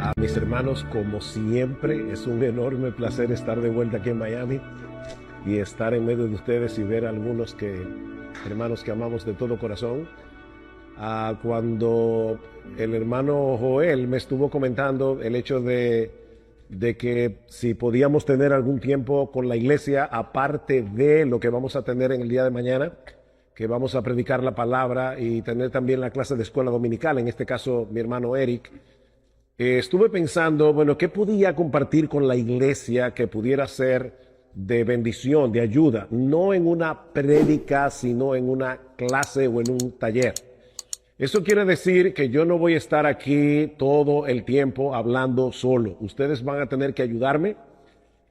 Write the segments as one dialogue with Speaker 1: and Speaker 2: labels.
Speaker 1: A mis hermanos, como siempre, es un enorme placer estar de vuelta aquí en Miami y estar en medio de ustedes y ver a algunos hermanos que amamos de todo corazón. Cuando el hermano Joel me estuvo comentando el hecho de que si podíamos tener algún tiempo con la iglesia, aparte de lo que vamos a tener en el día de mañana, que vamos a predicar la palabra y tener también la clase de escuela dominical, en este caso mi hermano Eric. Estuve pensando, bueno, ¿qué podía compartir con la iglesia que pudiera ser de bendición, de ayuda? No en una prédica, sino en una clase o en un taller. Eso quiere decir que yo no voy a estar aquí todo el tiempo hablando solo. Ustedes van a tener que ayudarme.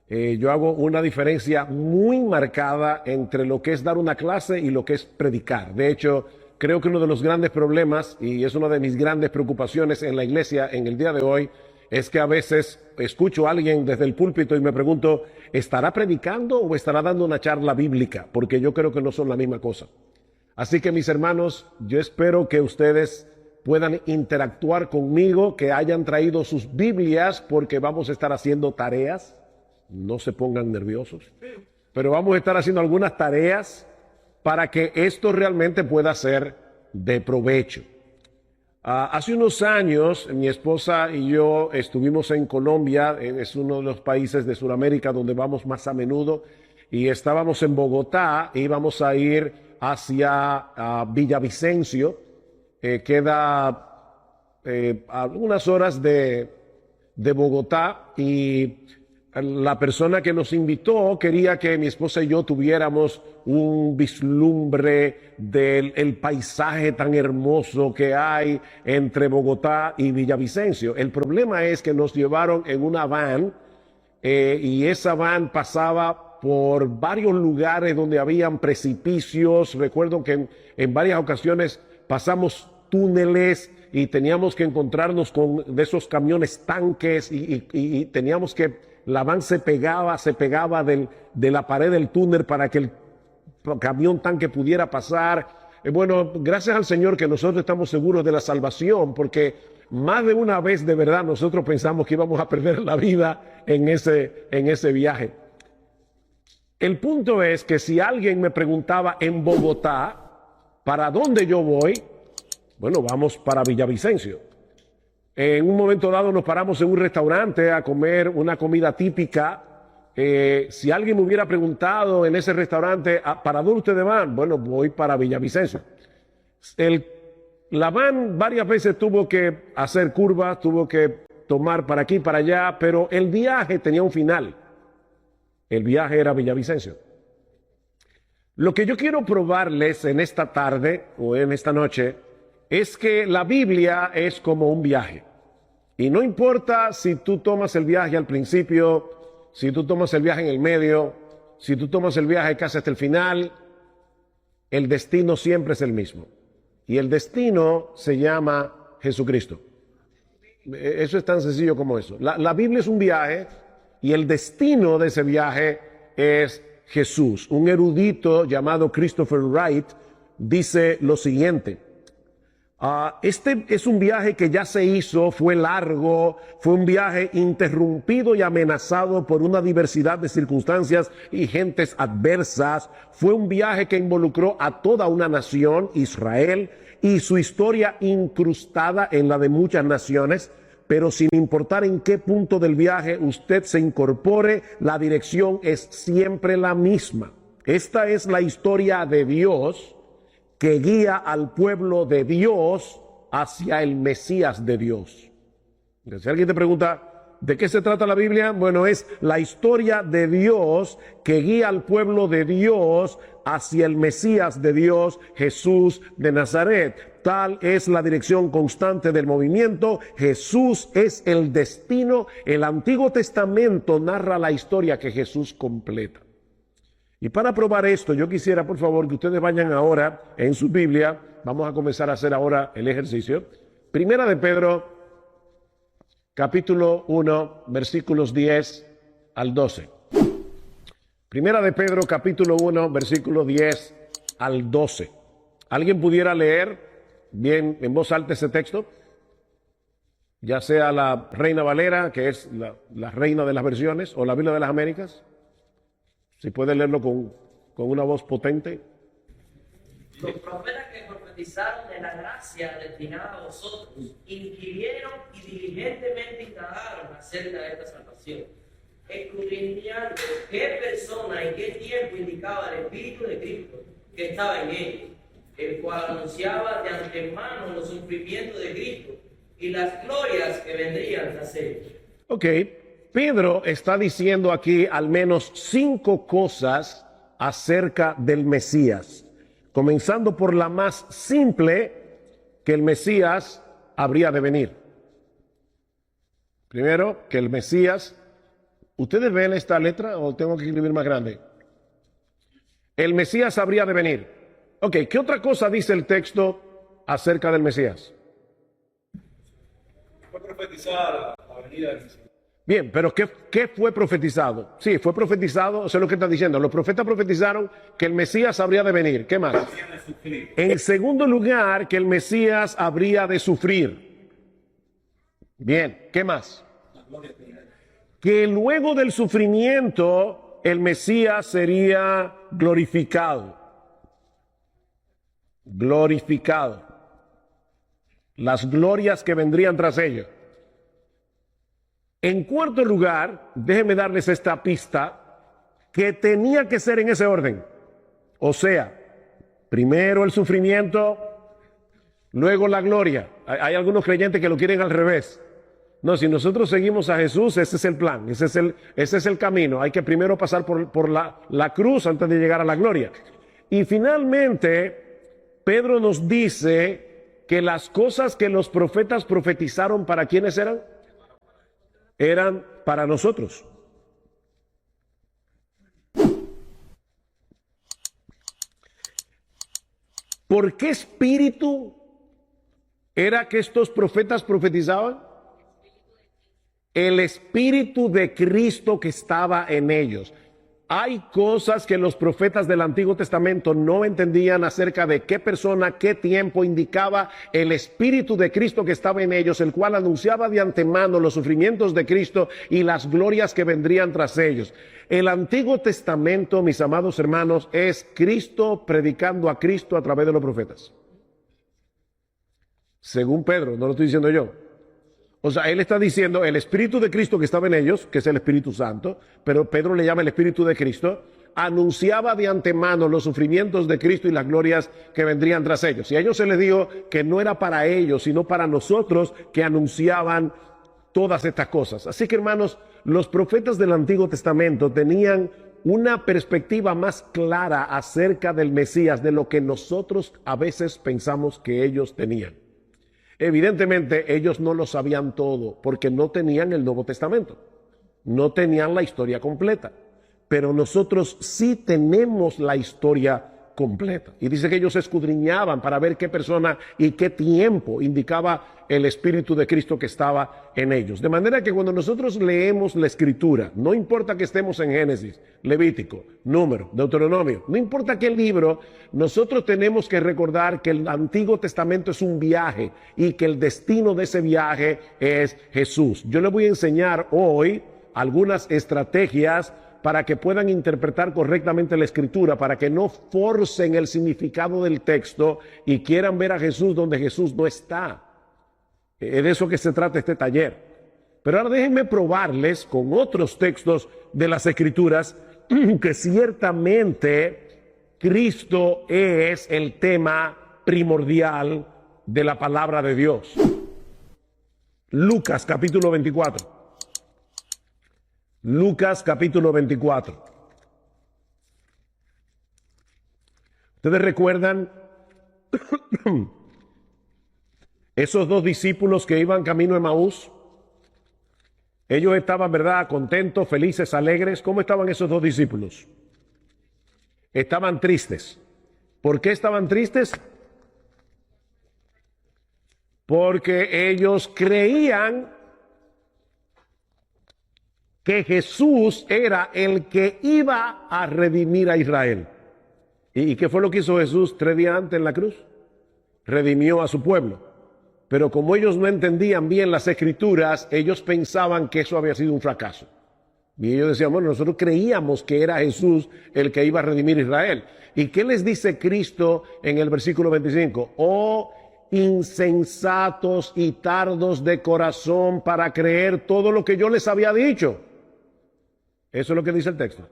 Speaker 1: Yo hago una diferencia muy marcada entre lo que es dar una clase y lo que es predicar. De hecho, creo que uno de los grandes problemas, y es una de mis grandes preocupaciones en la iglesia en el día de hoy, es que a veces escucho a alguien desde el púlpito y me pregunto, ¿estará predicando o estará dando una charla bíblica? Porque yo creo que no son la misma cosa. Así que mis hermanos, yo espero que ustedes puedan interactuar conmigo, que hayan traído sus Biblias, porque vamos a estar haciendo tareas. No se pongan nerviosos, pero vamos a estar haciendo algunas tareas para que esto realmente pueda ser de provecho. Hace unos años, mi esposa y yo estuvimos en Colombia, es uno de los países de Sudamérica donde vamos más a menudo, y estábamos en Bogotá, íbamos a ir hacia Villavicencio, queda a algunas horas de Bogotá, y la persona que nos invitó quería que mi esposa y yo tuviéramos un vislumbre del paisaje tan hermoso que hay entre Bogotá y Villavicencio. El problema es que nos llevaron en una van y esa van pasaba por varios lugares donde habían precipicios. Recuerdo que en varias ocasiones pasamos túneles y teníamos que encontrarnos con de esos camiones tanques y teníamos que, la van se pegaba de la pared del túnel para que el camión tanque pudiera pasar. Bueno, gracias al Señor que nosotros estamos seguros de la salvación, porque más de una vez de verdad nosotros pensamos que íbamos a perder la vida en ese viaje. El punto es que si alguien me preguntaba en Bogotá, ¿para dónde yo voy? Bueno, vamos para Villavicencio. En un momento dado nos paramos en un restaurante a comer una comida típica. Si alguien me hubiera preguntado en ese restaurante, ¿para dónde ustedes van? Bueno, voy para Villavicencio. La van varias veces tuvo que hacer curvas, tuvo que tomar para aquí, para allá, pero el viaje tenía un final. El viaje era Villavicencio. Lo que yo quiero probarles en esta tarde o en esta noche es que la Biblia es como un viaje. Y no importa si tú tomas el viaje al principio, si tú tomas el viaje en el medio, si tú tomas el viaje casi hasta el final, el destino siempre es el mismo. Y el destino se llama Jesucristo. Eso es tan sencillo como eso. La Biblia es un viaje y el destino de ese viaje es Jesús. Un erudito llamado Christopher Wright dice lo siguiente. Este es un viaje que ya se hizo, fue largo, fue un viaje interrumpido y amenazado por una diversidad de circunstancias y gentes adversas. Fue un viaje que involucró a toda una nación, Israel, y su historia incrustada en la de muchas naciones. Pero sin importar en qué punto del viaje usted se incorpore, la dirección es siempre la misma. Esta es la historia de Dios que guía al pueblo de Dios hacia el Mesías de Dios. Si alguien te pregunta, ¿de qué se trata la Biblia? Bueno, es la historia de Dios que guía al pueblo de Dios hacia el Mesías de Dios, Jesús de Nazaret. Tal es la dirección constante del movimiento. Jesús es el destino. El Antiguo Testamento narra la historia que Jesús completa. Y para probar esto, yo quisiera, por favor, que ustedes vayan ahora en su Biblia. Vamos a comenzar a hacer ahora el ejercicio. Primera de Pedro, capítulo 1, versículos 10 al 12. Primera de Pedro, capítulo 1, versículo 10 al 12. ¿Alguien pudiera leer bien en voz alta ese texto? ya sea la Reina Valera, que es la reina de las versiones, o la Biblia de las Américas. Si puede leerlo con una voz potente.
Speaker 2: Los profetas que profetizaron de la gracia destinada a vosotros, inquirieron y diligentemente indagaron acerca de esta salvación, escudriñando qué persona y qué tiempo indicaba el Espíritu de Cristo que estaba en ellos, el cual anunciaba de antemano los sufrimientos de Cristo y las glorias que vendrían tras ellos.
Speaker 1: Ok, Pedro está diciendo aquí al menos 5 cosas acerca del Mesías, comenzando por la más simple, que el Mesías habría de venir. Primero, que el Mesías, ¿ustedes ven esta letra o tengo que escribir más grande? El Mesías habría de venir. Ok, ¿qué otra cosa dice el texto acerca del Mesías?
Speaker 3: Fue profetizada la venida del Mesías.
Speaker 1: Bien, pero ¿qué fue profetizado? Sí, fue profetizado, eso es lo que está diciendo. Los profetas profetizaron que el Mesías habría de venir. ¿Qué más? En segundo lugar, que el Mesías habría de sufrir. Bien, ¿qué más? Que luego del sufrimiento el Mesías sería glorificado. Glorificado. Las glorias que vendrían tras ello. En cuarto lugar, déjenme darles esta pista, que tenía que ser en ese orden. O sea, primero el sufrimiento, luego la gloria. Hay algunos creyentes que lo quieren al revés. No, si nosotros seguimos a Jesús, ese es el plan, ese es el camino. Hay que primero pasar por la cruz antes de llegar a la gloria. Y finalmente, Pedro nos dice que las cosas que los profetas profetizaron, ¿para quiénes eran? Eran para nosotros. ¿Por qué espíritu era que estos profetas profetizaban? El espíritu de Cristo que estaba en ellos. Hay cosas que los profetas del Antiguo Testamento no entendían acerca de qué persona, qué tiempo indicaba el Espíritu de Cristo que estaba en ellos, el cual anunciaba de antemano los sufrimientos de Cristo y las glorias que vendrían tras ellos. El Antiguo Testamento, mis amados hermanos, es Cristo predicando a Cristo a través de los profetas. Según Pedro, no lo estoy diciendo yo. O sea, él está diciendo el Espíritu de Cristo que estaba en ellos, que es el Espíritu Santo, pero Pedro le llama el Espíritu de Cristo, anunciaba de antemano los sufrimientos de Cristo y las glorias que vendrían tras ellos. Y a ellos se les dijo que no era para ellos, sino para nosotros que anunciaban todas estas cosas. Así que, hermanos, los profetas del Antiguo Testamento tenían una perspectiva más clara acerca del Mesías de lo que nosotros a veces pensamos que ellos tenían. Evidentemente ellos no lo sabían todo porque no tenían el Nuevo Testamento, no tenían la historia completa, pero nosotros sí tenemos la historia completa. Y dice que ellos escudriñaban para ver qué persona y qué tiempo indicaba el Espíritu de Cristo que estaba en ellos. De manera que cuando nosotros leemos la Escritura, no importa que estemos en Génesis, Levítico, Número, Deuteronomio, no importa qué libro, nosotros tenemos que recordar que el Antiguo Testamento es un viaje y que el destino de ese viaje es Jesús. Yo les voy a enseñar hoy algunas estrategias para que puedan interpretar correctamente la Escritura, para que no forcen el significado del texto y quieran ver a Jesús donde Jesús no está. Es de eso que se trata este taller. Pero ahora déjenme probarles con otros textos de las Escrituras que ciertamente Cristo es el tema primordial de la palabra de Dios. Lucas capítulo 24. Lucas capítulo 24. ¿Ustedes recuerdan esos dos discípulos que iban camino a Emaús? Ellos estaban, ¿verdad?, contentos, felices, alegres. ¿Cómo estaban esos dos discípulos? Estaban tristes. ¿Por qué estaban tristes? Porque ellos creían que Jesús era el que iba a redimir a Israel. ¿Y qué fue lo que hizo Jesús 3 días antes en la cruz? Redimió a su pueblo. Pero como ellos no entendían bien las escrituras, ellos pensaban que eso había sido un fracaso. Y ellos decían, bueno, nosotros creíamos que era Jesús el que iba a redimir a Israel. ¿Y qué les dice Cristo en el versículo 25? Oh, insensatos y tardos de corazón para creer todo lo que yo les había dicho. Eso es lo que dice el texto.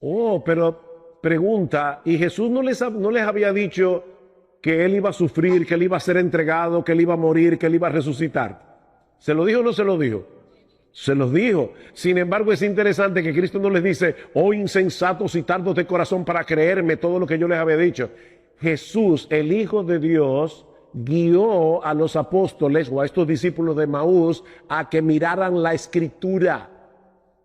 Speaker 1: Oh, pero pregunta, ¿y Jesús no les había dicho que él iba a sufrir, que él iba a ser entregado, que él iba a morir, que él iba a resucitar? ¿Se lo dijo o no se lo dijo? Se los dijo. Sin embargo, es interesante que Cristo no les dice, oh insensatos y tardos de corazón para creerme todo lo que yo les había dicho. Jesús, el Hijo de Dios, guió a los apóstoles o a estos discípulos de Maús a que miraran la Escritura.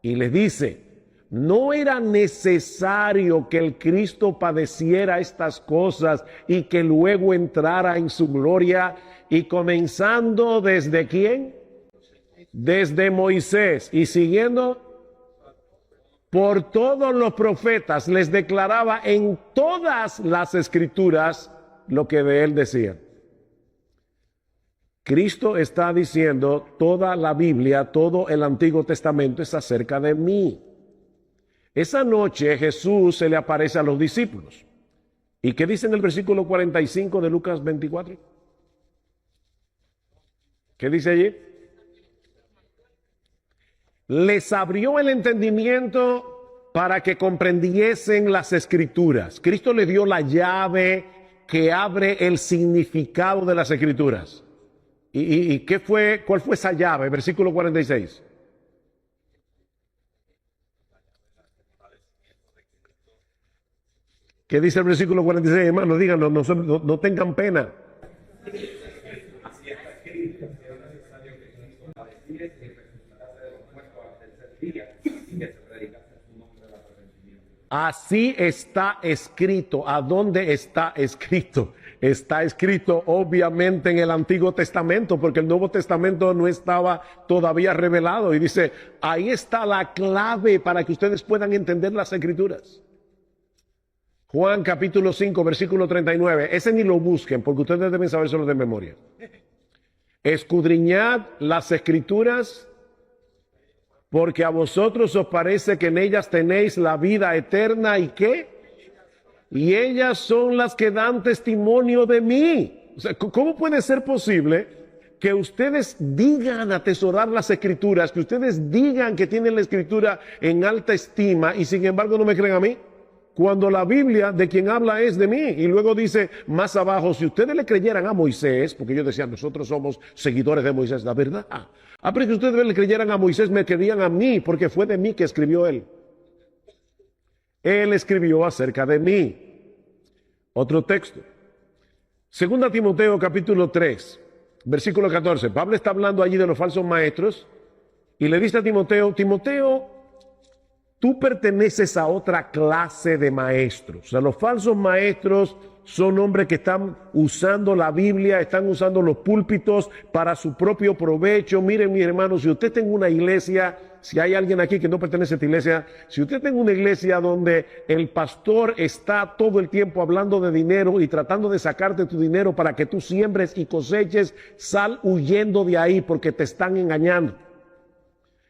Speaker 1: Y les dice, no era necesario que el Cristo padeciera estas cosas y que luego entrara en su gloria. Y comenzando desde ¿quién? Desde Moisés y siguiendo por todos los profetas, les declaraba en todas las escrituras lo que de él decían. Cristo está diciendo, toda la Biblia, todo el Antiguo Testamento es acerca de mí. Esa noche Jesús se le aparece a los discípulos. ¿Y qué dice en el versículo 45 de Lucas 24? ¿Qué dice allí? Les abrió el entendimiento para que comprendiesen las escrituras. Cristo le dio la llave que abre el significado de las escrituras. ¿Y qué fue? ¿Cuál fue esa llave? Versículo 46. ¿Qué dice el versículo 46, hermanos? Díganlo, no tengan pena. Así está escrito. ¿A dónde está escrito? Está escrito obviamente en el Antiguo Testamento, porque el Nuevo Testamento no estaba todavía revelado. Y dice, ahí está la clave para que ustedes puedan entender las Escrituras. Juan capítulo 5, versículo 39. Ese ni lo busquen, porque ustedes deben sabérselo de memoria. Escudriñad las Escrituras, porque a vosotros os parece que en ellas tenéis la vida eterna. ¿Y qué? Y ellas son las que dan testimonio de mí. O sea, ¿cómo puede ser posible que ustedes digan atesorar las Escrituras, que ustedes digan que tienen la Escritura en alta estima y sin embargo no me creen a mí? Cuando la Biblia de quien habla es de mí. Y luego dice más abajo, si ustedes le creyeran a Moisés, porque ellos decían, nosotros somos seguidores de Moisés, la verdad. Pero que ustedes le creyeran a Moisés, me creían a mí, porque fue de mí que escribió él. Él escribió acerca de mí. Otro texto. Segunda Timoteo capítulo 3, versículo 14. Pablo está hablando allí de los falsos maestros y le dice a Timoteo, Timoteo, tú perteneces a otra clase de maestros. O sea, los falsos maestros son hombres que están usando la Biblia, están usando los púlpitos para su propio provecho. Miren, mis hermanos, si usted tiene una iglesia, si hay alguien aquí que no pertenece a esta iglesia, si usted tiene una iglesia donde el pastor está todo el tiempo hablando de dinero y tratando de sacarte tu dinero para que tú siembres y coseches, sal huyendo de ahí porque te están engañando.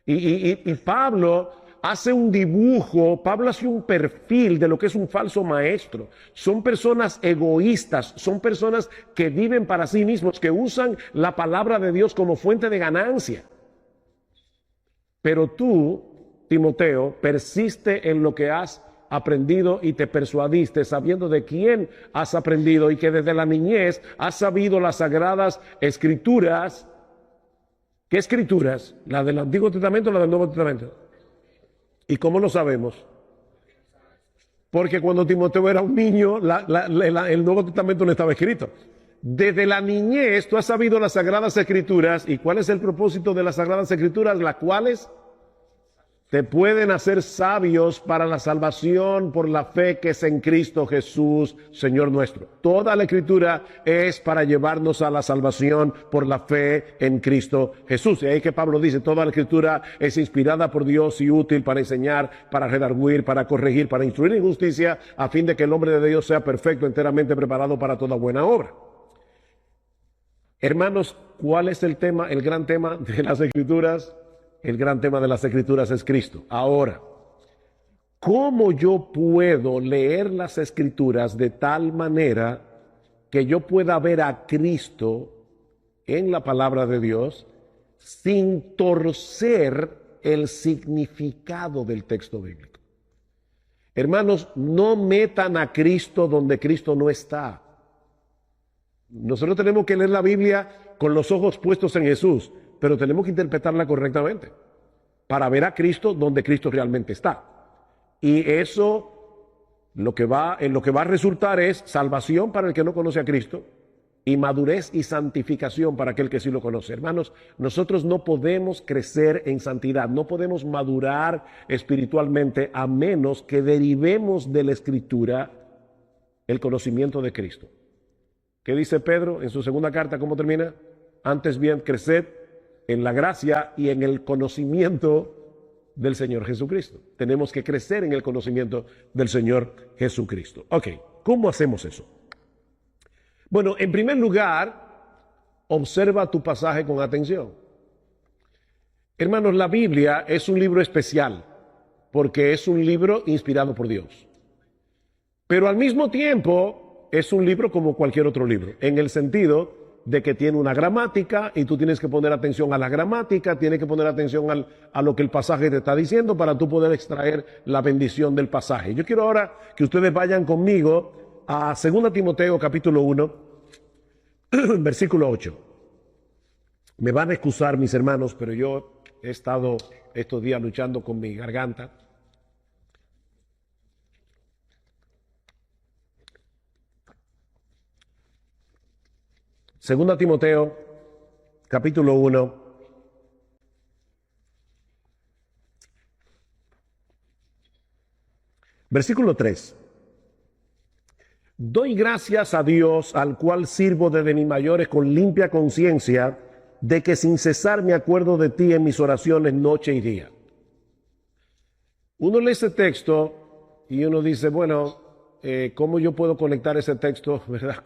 Speaker 1: Y Pablo hace un dibujo, Pablo hace un perfil de lo que es un falso maestro. Son personas egoístas, son personas que viven para sí mismos, que usan la palabra de Dios como fuente de ganancia. Pero tú, Timoteo, persiste en lo que has aprendido y te persuadiste, sabiendo de quién has aprendido y que desde la niñez has sabido las sagradas escrituras. ¿Qué escrituras? ¿La del Antiguo Testamento o la del Nuevo Testamento? ¿Y cómo lo sabemos? Porque cuando Timoteo era un niño, el Nuevo Testamento no estaba escrito. Desde la niñez tú has sabido las Sagradas Escrituras. ¿Y cuál es el propósito de las Sagradas Escrituras? Las cuales te pueden hacer sabios para la salvación por la fe que es en Cristo Jesús, Señor nuestro. Toda la Escritura es para llevarnos a la salvación por la fe en Cristo Jesús. Y ahí que Pablo dice, toda la Escritura es inspirada por Dios y útil para enseñar, para redarguir, para corregir, para instruir en justicia, a fin de que el hombre de Dios sea perfecto, enteramente preparado para toda buena obra. Hermanos, ¿cuál es el tema, el gran tema de las Escrituras? El gran tema de las Escrituras es Cristo. Ahora, ¿cómo yo puedo leer las Escrituras de tal manera que yo pueda ver a Cristo en la palabra de Dios sin torcer el significado del texto bíblico? Hermanos, no metan a Cristo donde Cristo no está. Nosotros tenemos que leer la Biblia con los ojos puestos en Jesús, pero tenemos que interpretarla correctamente para ver a Cristo donde Cristo realmente está. Y eso lo que va a resultar es salvación para el que no conoce a Cristo y madurez y santificación para aquel que sí lo conoce. Hermanos, nosotros no podemos crecer en santidad, no podemos madurar espiritualmente a menos que derivemos de la Escritura el conocimiento de Cristo. ¿Qué dice Pedro en su segunda carta? ¿Cómo termina? Antes bien, creced en la gracia y en el conocimiento del Señor Jesucristo. Tenemos que crecer en el conocimiento del Señor Jesucristo. Ok, ¿cómo hacemos eso? Bueno, en primer lugar, observa tu pasaje con atención. Hermanos, la Biblia es un libro especial porque es un libro inspirado por Dios. Pero al mismo tiempo es un libro como cualquier otro libro, en el sentido de que tiene una gramática y tú tienes que poner atención a la gramática, tienes que poner atención a lo que el pasaje te está diciendo para tú poder extraer la bendición del pasaje. Yo quiero ahora que ustedes vayan conmigo a 2 Timoteo capítulo 1, versículo 8. Me van a excusar mis hermanos, pero yo he estado estos días luchando con mi garganta. Segunda Timoteo, capítulo 1, versículo 3. Doy gracias a Dios, al cual sirvo desde mis mayores con limpia conciencia, de que sin cesar me acuerdo de ti en mis oraciones noche y día. Uno lee ese texto y uno dice, bueno, ¿cómo yo puedo conectar ese texto, verdad,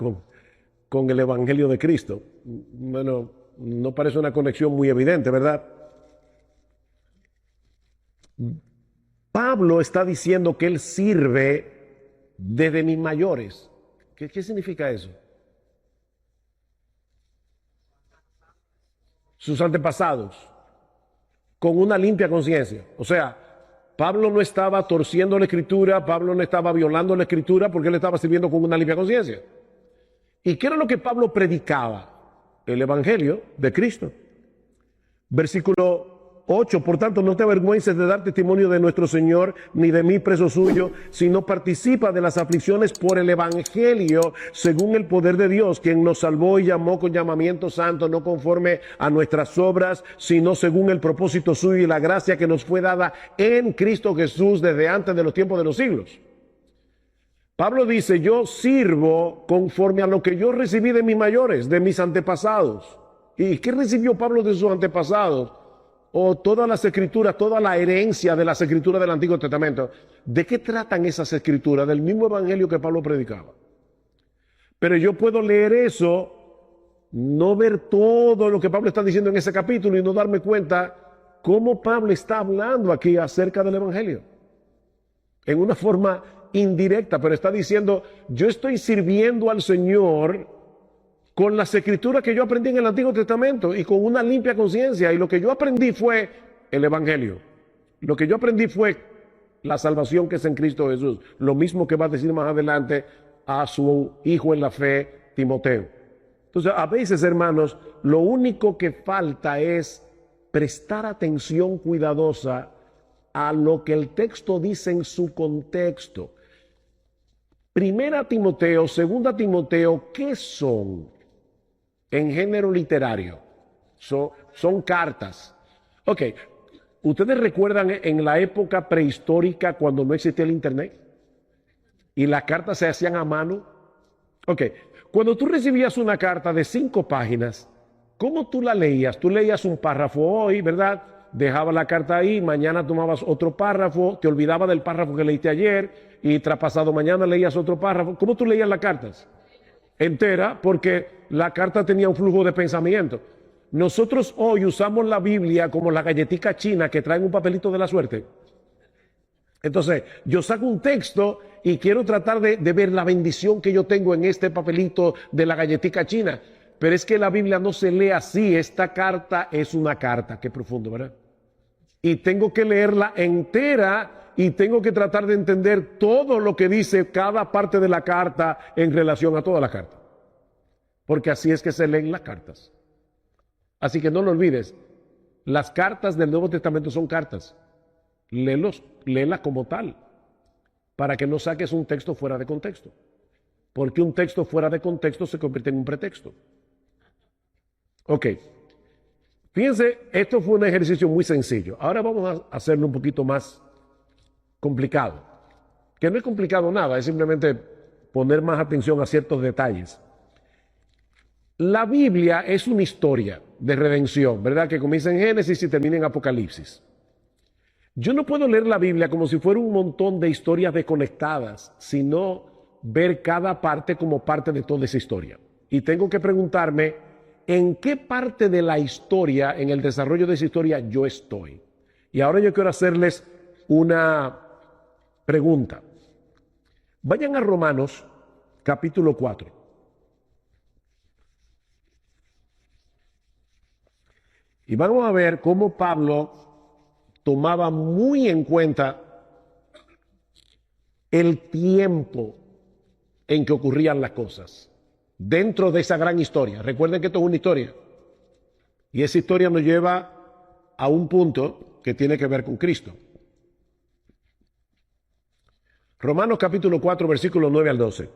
Speaker 1: con el Evangelio de Cristo? Bueno, no parece una conexión muy evidente, ¿verdad? Pablo está diciendo que él sirve desde mis mayores. ¿Qué significa eso? Sus antepasados, con una limpia conciencia. O sea, Pablo no estaba torciendo la Escritura, Pablo no estaba violando la Escritura porque él estaba sirviendo con una limpia conciencia. ¿Y qué era lo que Pablo predicaba? El Evangelio de Cristo. Versículo 8, por tanto, no te avergüences de dar testimonio de nuestro Señor, ni de mí preso suyo, sino participa de las aflicciones por el Evangelio, según el poder de Dios, quien nos salvó y llamó con llamamiento santo, no conforme a nuestras obras, sino según el propósito suyo y la gracia que nos fue dada en Cristo Jesús desde antes de los tiempos de los siglos. Pablo dice, yo sirvo conforme a lo que yo recibí de mis mayores, de mis antepasados. ¿Y qué recibió Pablo de sus antepasados? O todas las escrituras, toda la herencia de las escrituras del Antiguo Testamento. ¿De qué tratan esas escrituras? Del mismo evangelio que Pablo predicaba. Pero yo puedo leer eso, no ver todo lo que Pablo está diciendo en ese capítulo y no darme cuenta cómo Pablo está hablando aquí acerca del evangelio. En una forma indirecta, pero está diciendo, yo estoy sirviendo al Señor con las escrituras que yo aprendí en el Antiguo Testamento y con una limpia conciencia. Y lo que yo aprendí fue el Evangelio. Lo que yo aprendí fue la salvación que es en Cristo Jesús. Lo mismo que va a decir más adelante a su hijo en la fe, Timoteo. Entonces, a veces, hermanos, lo único que falta es prestar atención cuidadosa a lo que el texto dice en su contexto. Primera Timoteo, segunda Timoteo, ¿qué son? En género literario, son cartas. Ok, ¿ustedes recuerdan en la época prehistórica cuando no existía el internet? Y las cartas se hacían a mano. Ok, cuando tú recibías una carta de 5 páginas, ¿cómo tú la leías? Tú leías un párrafo hoy, ¿verdad? Dejabas la carta ahí, mañana tomabas otro párrafo, te olvidabas del párrafo que leíste ayer y traspasado mañana leías otro párrafo. ¿Cómo tú leías las cartas? entera, porque la carta tenía un flujo de pensamiento. Nosotros hoy usamos la Biblia como la galletica china que traen un papelito de la suerte. Entonces, yo saco un texto y quiero tratar de ver la bendición que yo tengo en este papelito de la galletica china. Pero es que la Biblia no se lee así. Esta carta es una carta. Qué profundo, ¿verdad? Y tengo que leerla entera y tengo que tratar de entender todo lo que dice cada parte de la carta en relación a toda la carta. Porque así es que se leen las cartas. Así que no lo olvides. Las cartas del Nuevo Testamento son cartas. Léelas como tal, para que no saques un texto fuera de contexto, porque un texto fuera de contexto se convierte en un pretexto. Ok, fíjense, esto fue un ejercicio muy sencillo. Ahora vamos a hacerlo un poquito más complicado, que no es complicado nada, es simplemente poner más atención a ciertos detalles. La Biblia es una historia de redención, ¿verdad? Que comienza en Génesis y termina en Apocalipsis. Yo no puedo leer la Biblia como si fuera un montón de historias desconectadas, sino ver cada parte como parte de toda esa historia. Y tengo que preguntarme, ¿en qué parte de la historia, en el desarrollo de esa historia, yo estoy? Y ahora yo quiero hacerles una pregunta. Vayan a Romanos, capítulo 4. Y vamos a ver cómo Pablo tomaba muy en cuenta el tiempo en que ocurrían las cosas dentro de esa gran historia. Recuerden que esto es una historia y esa historia nos lleva a un punto que tiene que ver con Cristo. Romanos capítulo 4, versículos 9 al 12.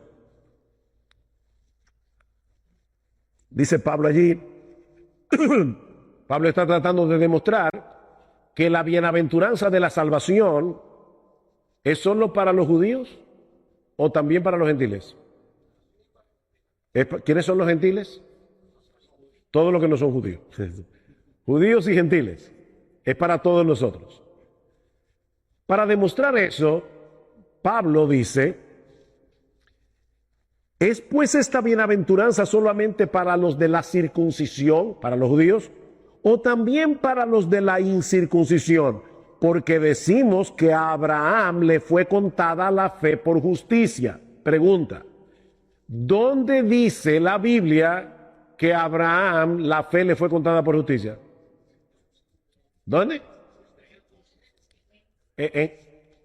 Speaker 1: Dice Pablo allí, Pablo está tratando de demostrar que la bienaventuranza de la salvación es solo para los judíos o también para los gentiles. ¿Quiénes son los gentiles? Todos los que no son judíos. Judíos y gentiles. Es para todos nosotros. Para demostrar eso, Pablo dice, ¿es pues esta bienaventuranza solamente para los de la circuncisión, para los judíos, o también para los de la incircuncisión? Porque decimos que a Abraham le fue contada la fe por justicia. Pregunta, ¿dónde dice la Biblia que a Abraham la fe le fue contada por justicia? ¿Dónde?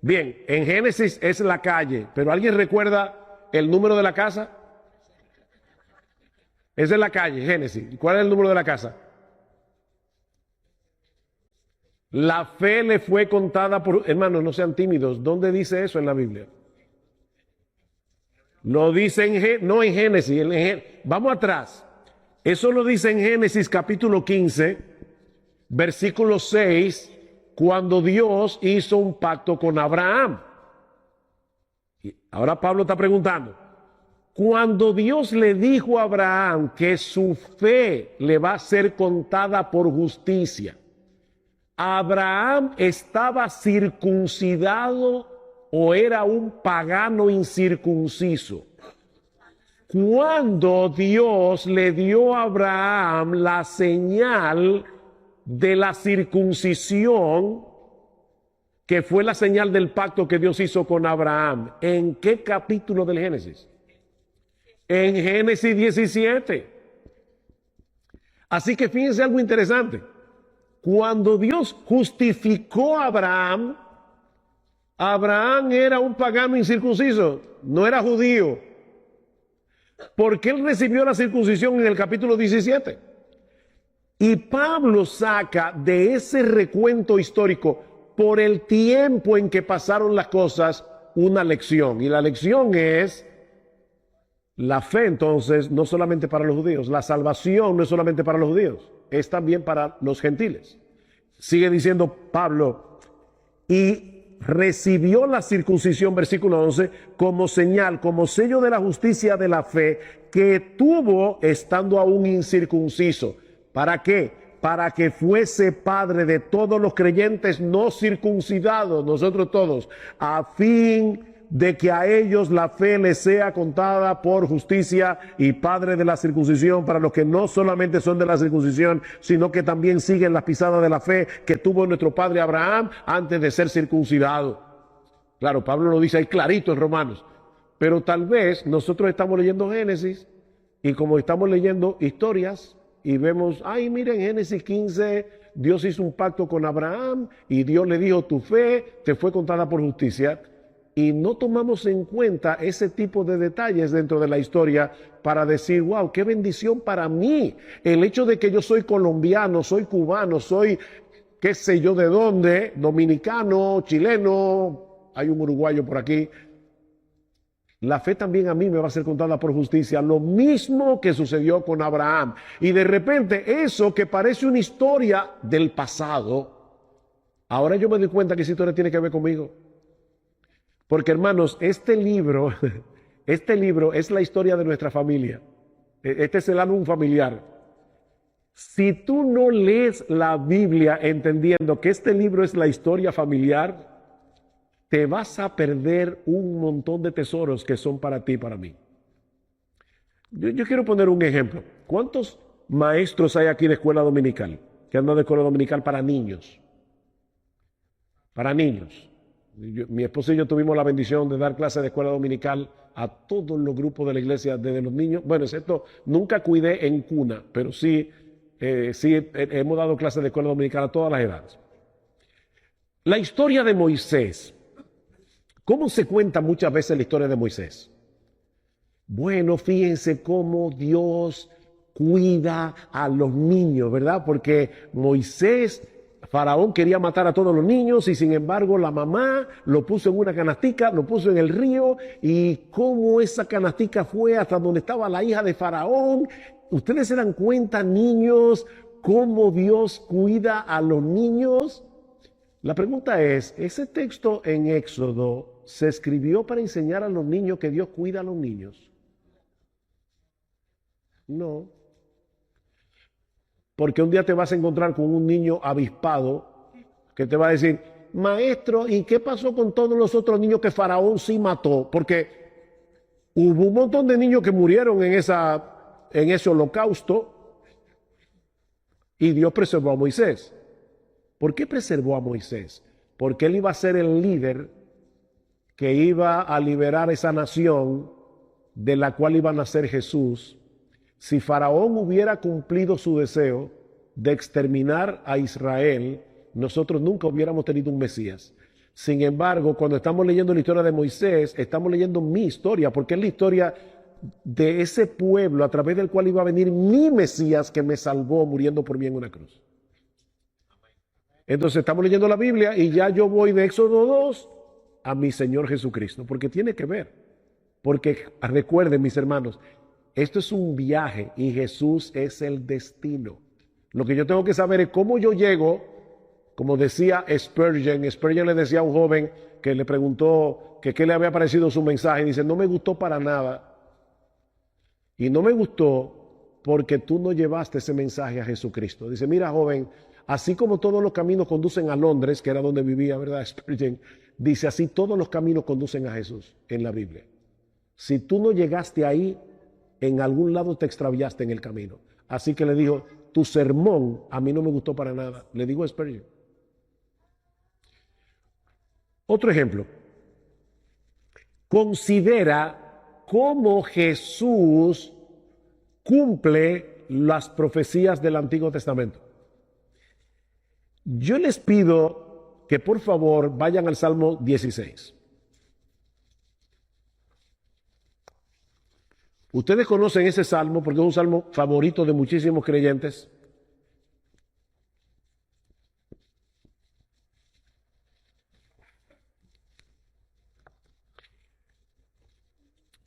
Speaker 1: Bien, en Génesis es la calle, pero ¿alguien recuerda el número de la casa? Esa es la calle, Génesis. ¿Cuál es el número de la casa? La fe le fue contada por... Hermanos, no sean tímidos. ¿Dónde dice eso en la Biblia? Lo dice no en Génesis. Vamos atrás. Eso lo dice en Génesis capítulo 15, versículo 6, cuando Dios hizo un pacto con Abraham. Y ahora Pablo está preguntando, cuando Dios le dijo a Abraham que su fe le va a ser contada por justicia, ¿Abraham estaba circuncidado o era un pagano incircunciso? Cuando Dios le dio a Abraham la señal de la circuncisión, que fue la señal del pacto que Dios hizo con Abraham, ¿en qué capítulo del Génesis? En Génesis 17. Así que fíjense algo interesante. Cuando Dios justificó a Abraham, Abraham era un pagano incircunciso, no era judío, porque él recibió la circuncisión en el capítulo 17. Y Pablo saca de ese recuento histórico, por el tiempo en que pasaron las cosas, una lección. Y la lección es, la fe entonces no solamente para los judíos, la salvación no es solamente para los judíos, es también para los gentiles. Sigue diciendo Pablo, y recibió la circuncisión, versículo 11, como señal, como sello de la justicia de la fe que tuvo estando aún incircunciso. ¿Para qué? Para que fuese padre de todos los creyentes no circuncidados, nosotros todos, a fin de que a ellos la fe les sea contada por justicia, y padre de la circuncisión para los que no solamente son de la circuncisión, sino que también siguen las pisadas de la fe que tuvo nuestro padre Abraham antes de ser circuncidado. Claro, Pablo lo dice ahí clarito en Romanos, pero tal vez nosotros estamos leyendo Génesis y como estamos leyendo historias y vemos, ay, miren, Génesis 15, Dios hizo un pacto con Abraham y Dios le dijo, tu fe te fue contada por justicia, y no tomamos en cuenta ese tipo de detalles dentro de la historia para decir, wow, qué bendición para mí el hecho de que yo soy colombiano, soy cubano, soy qué sé yo de dónde, dominicano, chileno, hay un uruguayo por aquí. La fe también a mí me va a ser contada por justicia, lo mismo que sucedió con Abraham. Y de repente eso que parece una historia del pasado, ahora yo me doy cuenta que esa historia tiene que ver conmigo. Porque hermanos, este libro es la historia de nuestra familia. Este es el álbum familiar. Si tú no lees la Biblia entendiendo que este libro es la historia familiar, te vas a perder un montón de tesoros que son para ti y para mí. Yo quiero poner un ejemplo. ¿Cuántos maestros hay aquí de escuela dominical? Que andan de escuela dominical para niños. Para niños. Mi esposo y yo tuvimos la bendición de dar clases de escuela dominical a todos los grupos de la iglesia, desde los niños. Bueno, excepto, nunca cuidé en cuna, pero sí hemos dado clases de escuela dominical a todas las edades. La historia de Moisés. ¿Cómo se cuenta muchas veces la historia de Moisés? Bueno, fíjense cómo Dios cuida a los niños, ¿verdad? Porque Moisés, Faraón quería matar a todos los niños y sin embargo la mamá lo puso en una canastica, lo puso en el río, y cómo esa canastica fue hasta donde estaba la hija de Faraón. ¿Ustedes se dan cuenta, niños, cómo Dios cuida a los niños? La pregunta es, ¿ese texto en Éxodo se escribió para enseñar a los niños que Dios cuida a los niños? No. Porque un día te vas a encontrar con un niño avispado que te va a decir, maestro, ¿y qué pasó con todos los otros niños que Faraón sí mató? Porque hubo un montón de niños que murieron en ese holocausto y Dios preservó a Moisés. ¿Por qué preservó a Moisés? Porque él iba a ser el líder que iba a liberar esa nación de la cual iba a nacer Jesús. Si Faraón hubiera cumplido su deseo de exterminar a Israel, nosotros nunca hubiéramos tenido un Mesías. Sin embargo, cuando estamos leyendo la historia de Moisés, estamos leyendo mi historia, porque es la historia de ese pueblo a través del cual iba a venir mi Mesías que me salvó muriendo por mí en una cruz. Entonces estamos leyendo la Biblia y ya yo voy de Éxodo 2 a mi Señor Jesucristo, porque tiene que ver. Porque recuerden, mis hermanos, esto es un viaje y Jesús es el destino. Lo que yo tengo que saber es cómo yo llego, como decía Spurgeon le decía a un joven que le preguntó que qué le había parecido su mensaje, y dice, no me gustó para nada. Y no me gustó porque tú no llevaste ese mensaje a Jesucristo. Dice, mira, joven, así como todos los caminos conducen a Londres, que era donde vivía, ¿verdad? Spurgeon dice, así todos los caminos conducen a Jesús en la Biblia. Si tú no llegaste ahí, en algún lado te extraviaste en el camino. Así que le dijo, tu sermón a mí no me gustó para nada. Le digo a Spurgeon. Otro ejemplo. Considera cómo Jesús cumple las profecías del Antiguo Testamento. Yo les pido que por favor vayan al Salmo 16. Ustedes conocen ese salmo porque es un salmo favorito de muchísimos creyentes.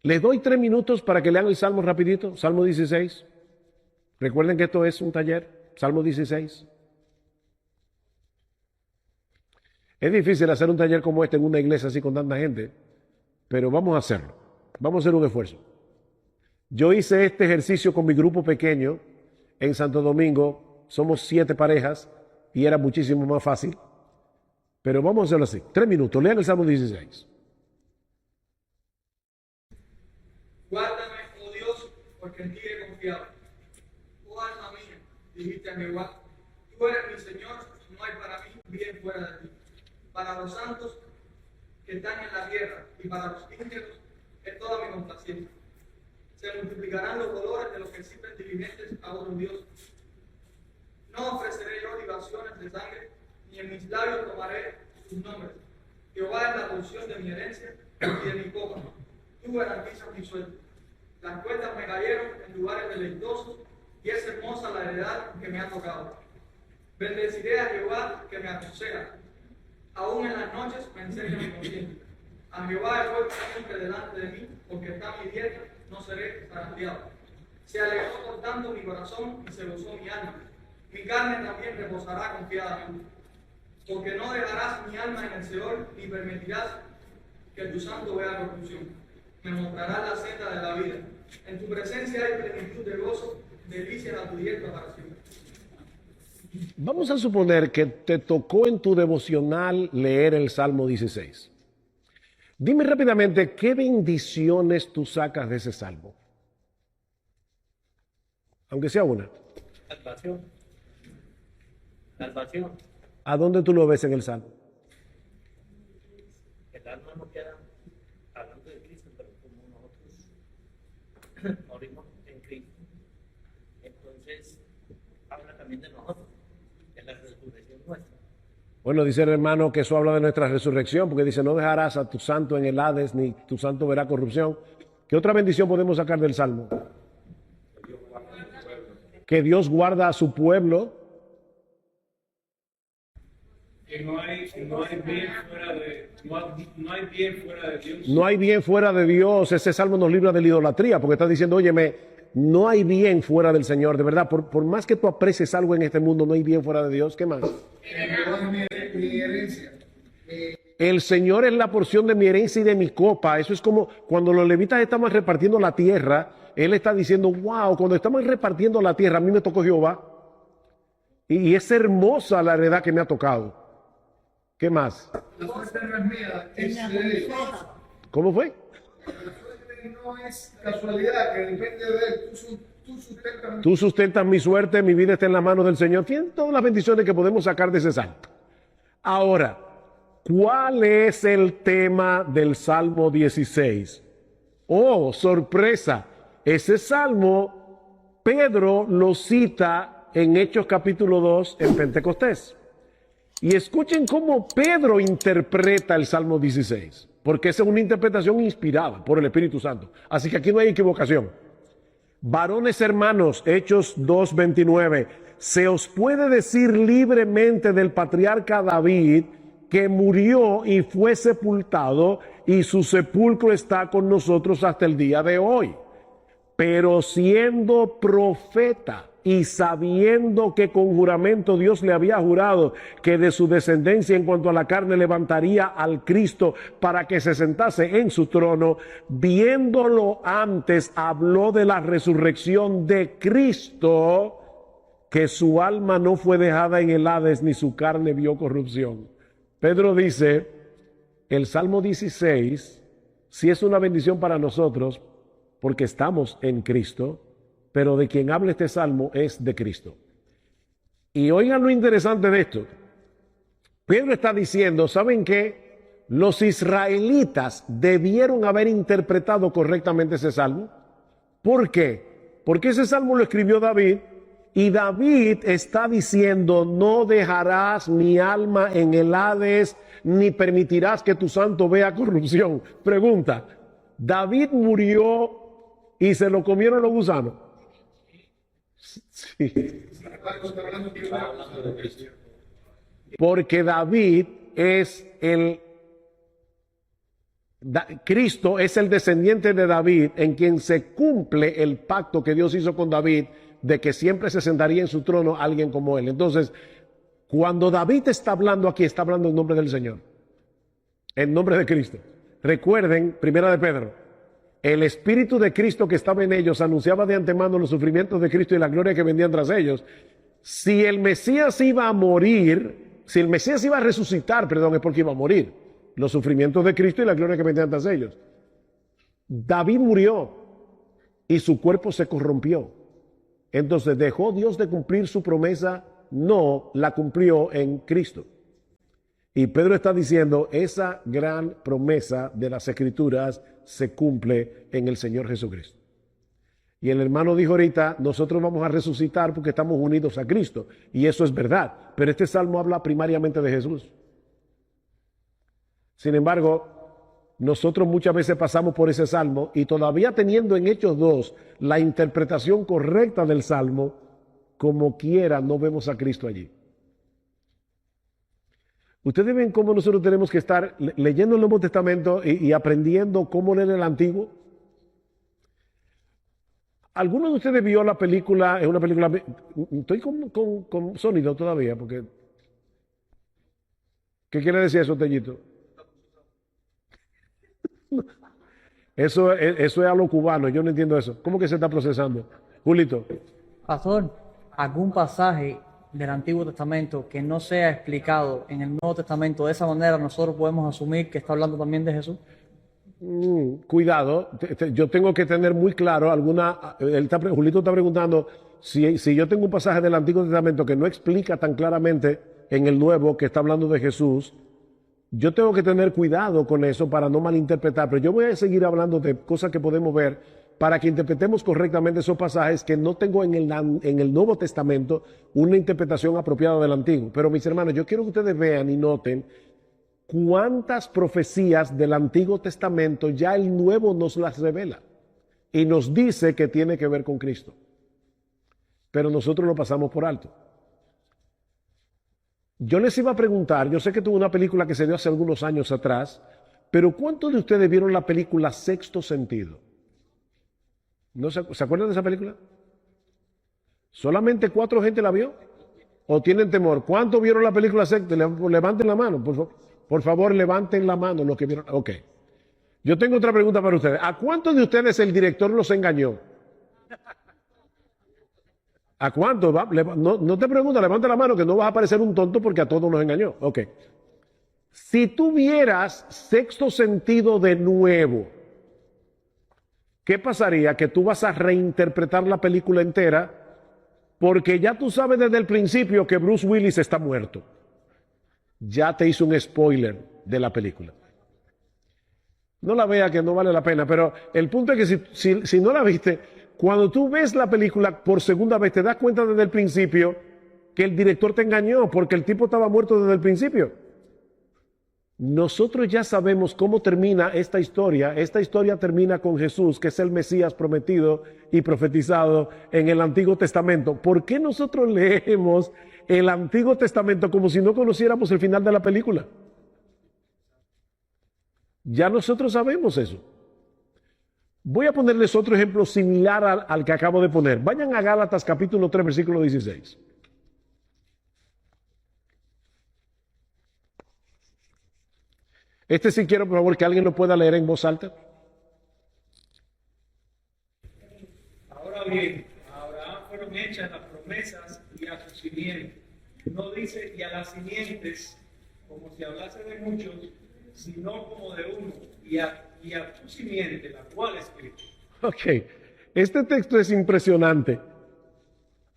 Speaker 1: Les doy 3 minutos para que lean el salmo rapidito, Salmo 16. Recuerden que esto es un taller, Salmo 16. Es difícil hacer un taller como este en una iglesia así con tanta gente, pero vamos a hacerlo. Vamos a hacer un esfuerzo. Yo hice este ejercicio con mi grupo pequeño en Santo Domingo. Somos 7 parejas y era muchísimo más fácil. Pero vamos a hacerlo así. 3 minutos. Lean el Salmo 16.
Speaker 4: porque en ti he confiado. Oh alma mía, dijiste a Jehová, tú eres mi Señor, no hay para mí bien fuera de ti. Para los santos que están en la tierra y para los íntegros es toda mi complacencia. Se multiplicarán los dolores de los que sirven diligentes a otros dioses. No ofreceré yo libaciones de sangre, ni en mis labios tomaré sus nombres. Jehová es la porción de mi herencia y de mi copa. Tú garantizas mi sueldo. Las cuentas me cayeron en lugares deleitosos y es hermosa la heredad que me ha tocado. Bendeciré a Jehová que me aconseja. Aún en las noches me enseña mi conciencia. A Jehová he puesto siempre delante de mí, porque está a mi diestra, no seré zarandeado. Se alegró por tanto mi corazón y se gozó mi alma. Mi carne también reposará confiadamente. Porque no dejarás mi alma en el Seol, ni permitirás que tu santo vea corrupción. Me mostrarás la senda de la vida. En tu presencia hay plenitud de gozo, delicias a tu diestra para siempre.
Speaker 1: Vamos a suponer que te tocó en tu devocional leer el Salmo 16. Dime rápidamente qué bendiciones tú sacas de ese salmo. Aunque sea una.
Speaker 2: Salvación. Salvación.
Speaker 1: ¿A dónde tú lo ves en el salmo?
Speaker 2: El alma no queda hablando de Cristo, pero como nosotros morimos en Cristo. Entonces, habla también de nosotros, de la resurrección nuestra.
Speaker 1: Bueno, dice el hermano que eso habla de nuestra resurrección, porque dice, no dejarás a tu santo en el Hades, ni tu santo verá corrupción. ¿Qué otra bendición podemos sacar del salmo? Que Dios guarda a su pueblo.
Speaker 3: Que no hay bien fuera de, no hay bien fuera de Dios.
Speaker 1: No hay bien fuera de Dios. Ese salmo nos libra de la idolatría, porque está diciendo, óyeme, no hay bien fuera del Señor. De verdad, por más que tú aprecies algo en este mundo, no hay bien fuera de Dios. ¿Qué más?
Speaker 5: Mi herencia.
Speaker 1: El Señor es la porción de mi herencia y de mi copa. Eso es como cuando los levitas estaban repartiendo la tierra. Él está diciendo, wow, cuando estamos repartiendo la tierra, a mí me tocó Jehová. Y es hermosa la heredad que me ha tocado. ¿Qué más?
Speaker 5: La suerte no es mía, es de Dios.
Speaker 1: ¿Cómo fue?
Speaker 5: La suerte no es casualidad, que depende de él. Tú sustentas.
Speaker 1: Tú sustentas mi suerte, mi vida está en la mano del Señor. Tienen todas las bendiciones que podemos sacar de ese salmo. Ahora, ¿cuál es el tema del Salmo 16? Oh, sorpresa. Ese salmo, Pedro lo cita en Hechos capítulo 2 en Pentecostés. Y escuchen cómo Pedro interpreta el Salmo 16, porque esa es una interpretación inspirada por el Espíritu Santo. Así que aquí no hay equivocación. Varones hermanos, Hechos 2:29, se os puede decir libremente del patriarca David que murió y fue sepultado y su sepulcro está con nosotros hasta el día de hoy. Pero siendo profeta y sabiendo que con juramento Dios le había jurado que de su descendencia en cuanto a la carne levantaría al Cristo para que se sentase en su trono, viéndolo antes habló de la resurrección de Cristo, que su alma no fue dejada en el Hades ni su carne vio corrupción. Pedro dice, el Salmo 16 sí es una bendición para nosotros porque estamos en Cristo, pero de quien habla este salmo es de Cristo. Y oigan lo interesante de esto. Pedro está diciendo, ¿saben qué? Los israelitas debieron haber interpretado correctamente ese salmo. ¿Por qué? Porque ese salmo lo escribió David y David está diciendo, no dejarás mi alma en el Hades, ni permitirás que tu santo vea corrupción. Pregunta, ¿David murió y se lo comieron los gusanos? Sí. Porque David es Cristo es el descendiente de David en quien se cumple el pacto que Dios hizo con David de que siempre se sentaría en su trono alguien como él. Entonces, cuando David está hablando aquí, está hablando en nombre del Señor, en nombre de Cristo. Recuerden, primera de Pedro, el Espíritu de Cristo que estaba en ellos anunciaba de antemano los sufrimientos de Cristo y la gloria que vendían tras ellos. Si el Mesías iba a morir, si el Mesías iba a resucitar, es porque iba a morir. Los sufrimientos de Cristo y la gloria que vendían tras ellos. David murió y su cuerpo se corrompió. Entonces, ¿dejó Dios de cumplir su promesa? No, la cumplió en Cristo. Y Pedro está diciendo, esa gran promesa de las Escrituras se cumple en el Señor Jesucristo. Y el hermano dijo ahorita, nosotros vamos a resucitar porque estamos unidos a Cristo. Y eso es verdad. Pero este salmo habla primariamente de Jesús. Sin embargo, nosotros muchas veces pasamos por ese salmo y todavía teniendo en Hechos 2 la interpretación correcta del salmo, como quiera no vemos a Cristo allí. Ustedes ven cómo nosotros tenemos que estar leyendo el Nuevo Testamento y aprendiendo cómo leer el Antiguo. ¿Alguno de ustedes vio la película? Es una película. Estoy con sonido todavía, porque. ¿Qué quiere decir eso, Tellito? Eso es a lo cubano, yo no entiendo eso. ¿Cómo que se está procesando? Julito.
Speaker 6: Pastor, ¿algún pasaje del Antiguo Testamento que no sea explicado en el Nuevo Testamento de esa manera, nosotros podemos asumir que está hablando también de Jesús?
Speaker 1: Cuidado, yo tengo que tener muy claro Julito está preguntando si yo tengo un pasaje del Antiguo Testamento que no explica tan claramente en el Nuevo que está hablando de Jesús. Yo tengo que tener cuidado con eso para no malinterpretar, pero yo voy a seguir hablando de cosas que podemos ver para que interpretemos correctamente esos pasajes que no tengo en el Nuevo Testamento una interpretación apropiada del Antiguo. Pero mis hermanos, yo quiero que ustedes vean y noten cuántas profecías del Antiguo Testamento ya el Nuevo nos las revela y nos dice que tiene que ver con Cristo. Pero nosotros lo pasamos por alto. Yo les iba a preguntar, yo sé que tuve una película que se dio hace algunos años atrás, pero ¿cuántos de ustedes vieron la película Sexto Sentido? ¿No se acuerdan de esa película? ¿Solamente 4 gente la vio? ¿O tienen temor? ¿Cuántos vieron la película Sexto? Levanten la mano, por favor, levanten la mano los que vieron. Ok. Yo tengo otra pregunta para ustedes. ¿A cuántos de ustedes el director los engañó? ¿A cuántos? No te pregunto, levanta la mano que no vas a parecer un tonto porque a todos nos engañó. Ok. Si tú vieras Sexto Sentido de nuevo, ¿qué pasaría? Que tú vas a reinterpretar la película entera porque ya tú sabes desde el principio que Bruce Willis está muerto. Ya te hizo un spoiler de la película. No la vea, que no vale la pena, pero el punto es que si no la viste, cuando tú ves la película por segunda vez, te das cuenta desde el principio que el director te engañó porque el tipo estaba muerto desde el principio. Nosotros ya sabemos cómo termina esta historia. Esta historia termina con Jesús, que es el Mesías prometido y profetizado en el Antiguo Testamento. ¿Por qué nosotros leemos el Antiguo Testamento como si no conociéramos el final de la película? Ya nosotros sabemos eso. Voy a ponerles otro ejemplo similar al que acabo de poner. Vayan a Gálatas capítulo 3, versículo 16. Este sí quiero, por favor, que alguien lo pueda leer en voz alta.
Speaker 3: Ahora bien, a Abraham fueron hechas las promesas y a su simiente. No dice y a las simientes, como si hablase de muchos, sino como de uno, y a tu simiente, la cual es Cristo.
Speaker 1: Ok, este texto es impresionante.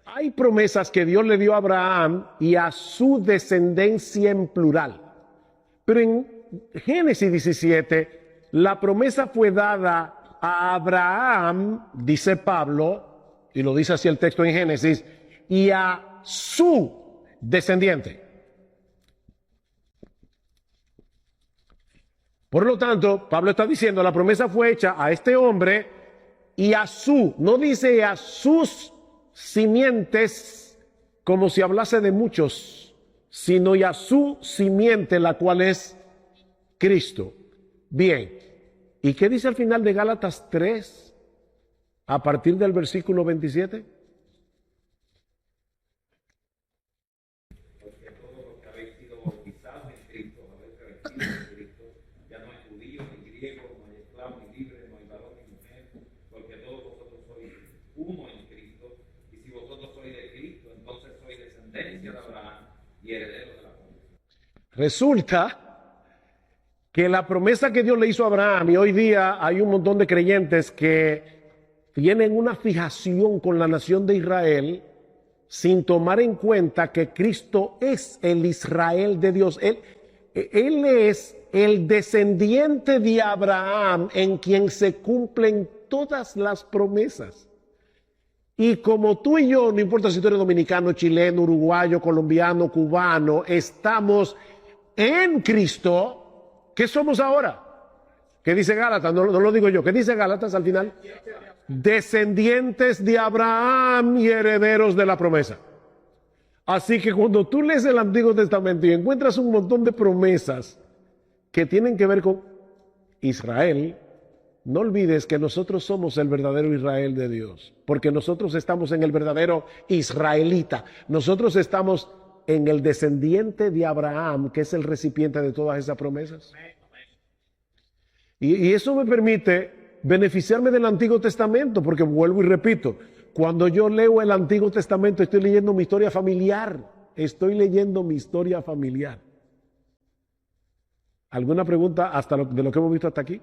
Speaker 1: Hay promesas que Dios le dio a Abraham y a su descendencia en plural. Pero en Génesis 17, la promesa fue dada a Abraham, dice Pablo, y lo dice así el texto en Génesis, y a su descendiente. Por lo tanto, Pablo está diciendo, la promesa fue hecha a este hombre y a no dice a sus simientes, como si hablase de muchos, sino y a su simiente, la cual es Cristo. Bien, ¿y qué dice al final de Gálatas 3, a partir del versículo 27?
Speaker 7: Porque todos los que habéis sido bautizados en Cristo, habéis revestido en Cristo, ya no hay judío ni griego, no hay esclavo ni libre, no hay varón ni mujer, porque todos vosotros sois uno en Cristo, y si vosotros sois de Cristo, entonces sois descendencia de Abraham y herederos de la promesa.
Speaker 1: Resulta que la promesa que Dios le hizo a Abraham, y hoy día hay un montón de creyentes que tienen una fijación con la nación de Israel sin tomar en cuenta que Cristo es el Israel de Dios. Él es el descendiente de Abraham en quien se cumplen todas las promesas. Y como tú y yo, no importa si tú eres dominicano, chileno, uruguayo, colombiano, cubano, estamos en Cristo, ¿qué somos ahora? ¿Qué dice Gálatas? No lo digo yo. ¿Qué dice Gálatas al final? Descendientes de Abraham y herederos de la promesa. Así que cuando tú lees el Antiguo Testamento y encuentras un montón de promesas que tienen que ver con Israel, no olvides que nosotros somos el verdadero Israel de Dios, porque nosotros estamos en el verdadero israelita. Nosotros estamos en el descendiente de Abraham, que es el recipiente de todas esas promesas. Y eso me permite beneficiarme del Antiguo Testamento, porque vuelvo y repito, cuando yo leo el Antiguo Testamento estoy leyendo mi historia familiar. Estoy leyendo mi historia familiar. ¿Alguna pregunta de lo que hemos visto hasta aquí?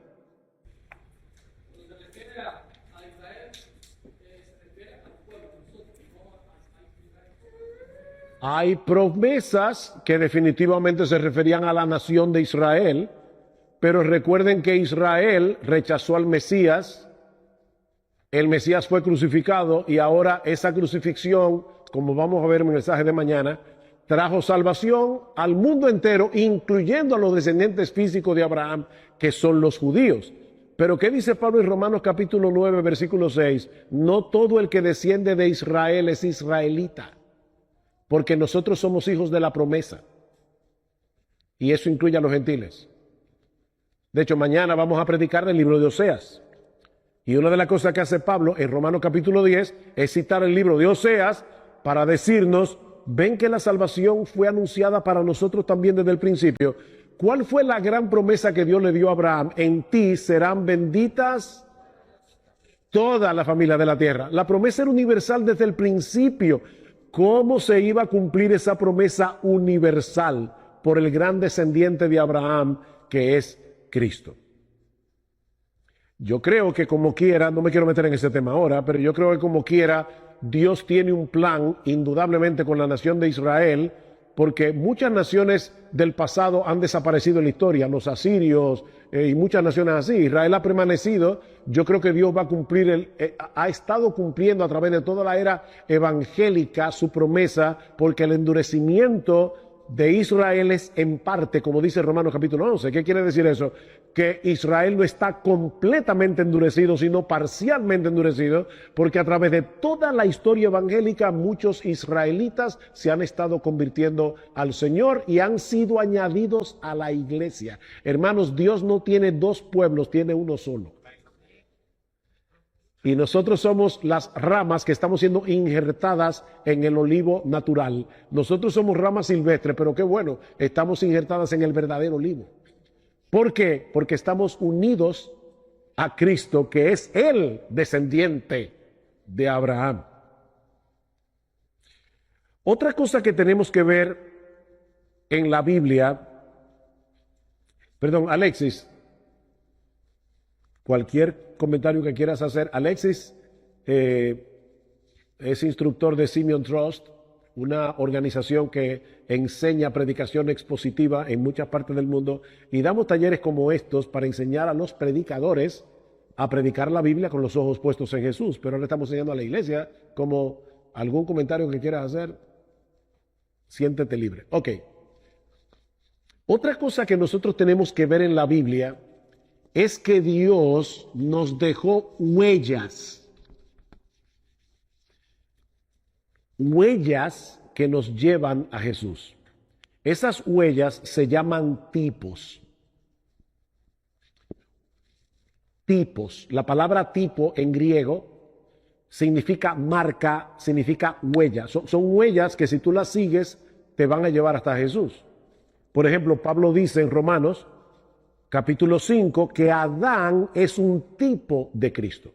Speaker 5: Cuando se refiere a Israel, se refiere al pueblo, nosotros, no a Israel.
Speaker 1: Hay promesas que definitivamente se referían a la nación de Israel, pero recuerden que Israel rechazó al Mesías. El Mesías fue crucificado y ahora esa crucifixión, como vamos a ver en el mensaje de mañana, trajo salvación al mundo entero, incluyendo a los descendientes físicos de Abraham, que son los judíos. Pero ¿qué dice Pablo en Romanos capítulo 9, versículo 6? No todo el que desciende de Israel es israelita, porque nosotros somos hijos de la promesa. Y eso incluye a los gentiles. De hecho, mañana vamos a predicar del libro de Oseas. Y una de las cosas que hace Pablo en Romanos capítulo 10 es citar el libro de Oseas para decirnos, ven que la salvación fue anunciada para nosotros también desde el principio. ¿Cuál fue la gran promesa que Dios le dio a Abraham? En ti serán benditas toda la familia de la tierra. La promesa era universal desde el principio. ¿Cómo se iba a cumplir esa promesa universal? Por el gran descendiente de Abraham, que es Cristo. Yo creo que como quiera, no me quiero meter en ese tema ahora, pero yo creo que como quiera, Dios tiene un plan indudablemente con la nación de Israel, porque muchas naciones del pasado han desaparecido en la historia, los asirios y muchas naciones así. Israel ha permanecido. Yo creo que Dios va a cumplir, ha estado cumpliendo a través de toda la era evangélica su promesa, porque el endurecimiento de Israel es en parte, como dice Romanos capítulo 11. ¿Qué quiere decir eso? Que Israel no está completamente endurecido, sino parcialmente endurecido, porque a través de toda la historia evangélica muchos israelitas se han estado convirtiendo al Señor y han sido añadidos a la iglesia. Hermanos, Dios no tiene dos pueblos, tiene uno solo. Y nosotros somos las ramas que estamos siendo injertadas en el olivo natural. Nosotros somos ramas silvestres, pero qué bueno, estamos injertadas en el verdadero olivo. ¿Por qué? Porque estamos unidos a Cristo, que es el descendiente de Abraham. Otra cosa que tenemos que ver en la Biblia, perdón, Alexis, cualquier comentario que quieras hacer. Alexis es instructor de Simeon Trust, una organización que enseña predicación expositiva en muchas partes del mundo, y damos talleres como estos para enseñar a los predicadores a predicar la Biblia con los ojos puestos en Jesús. Pero ahora estamos enseñando a la iglesia. Como algún comentario que quieras hacer, siéntete libre. Ok. Otra cosa que nosotros tenemos que ver en la Biblia es que Dios nos dejó huellas. Huellas que nos llevan a Jesús. Esas huellas se llaman tipos. Tipos. La palabra tipo en griego significa marca, significa huella. Son huellas que si tú las sigues te van a llevar hasta Jesús. Por ejemplo, Pablo dice en Romanos capítulo 5 que Adán es un tipo de Cristo.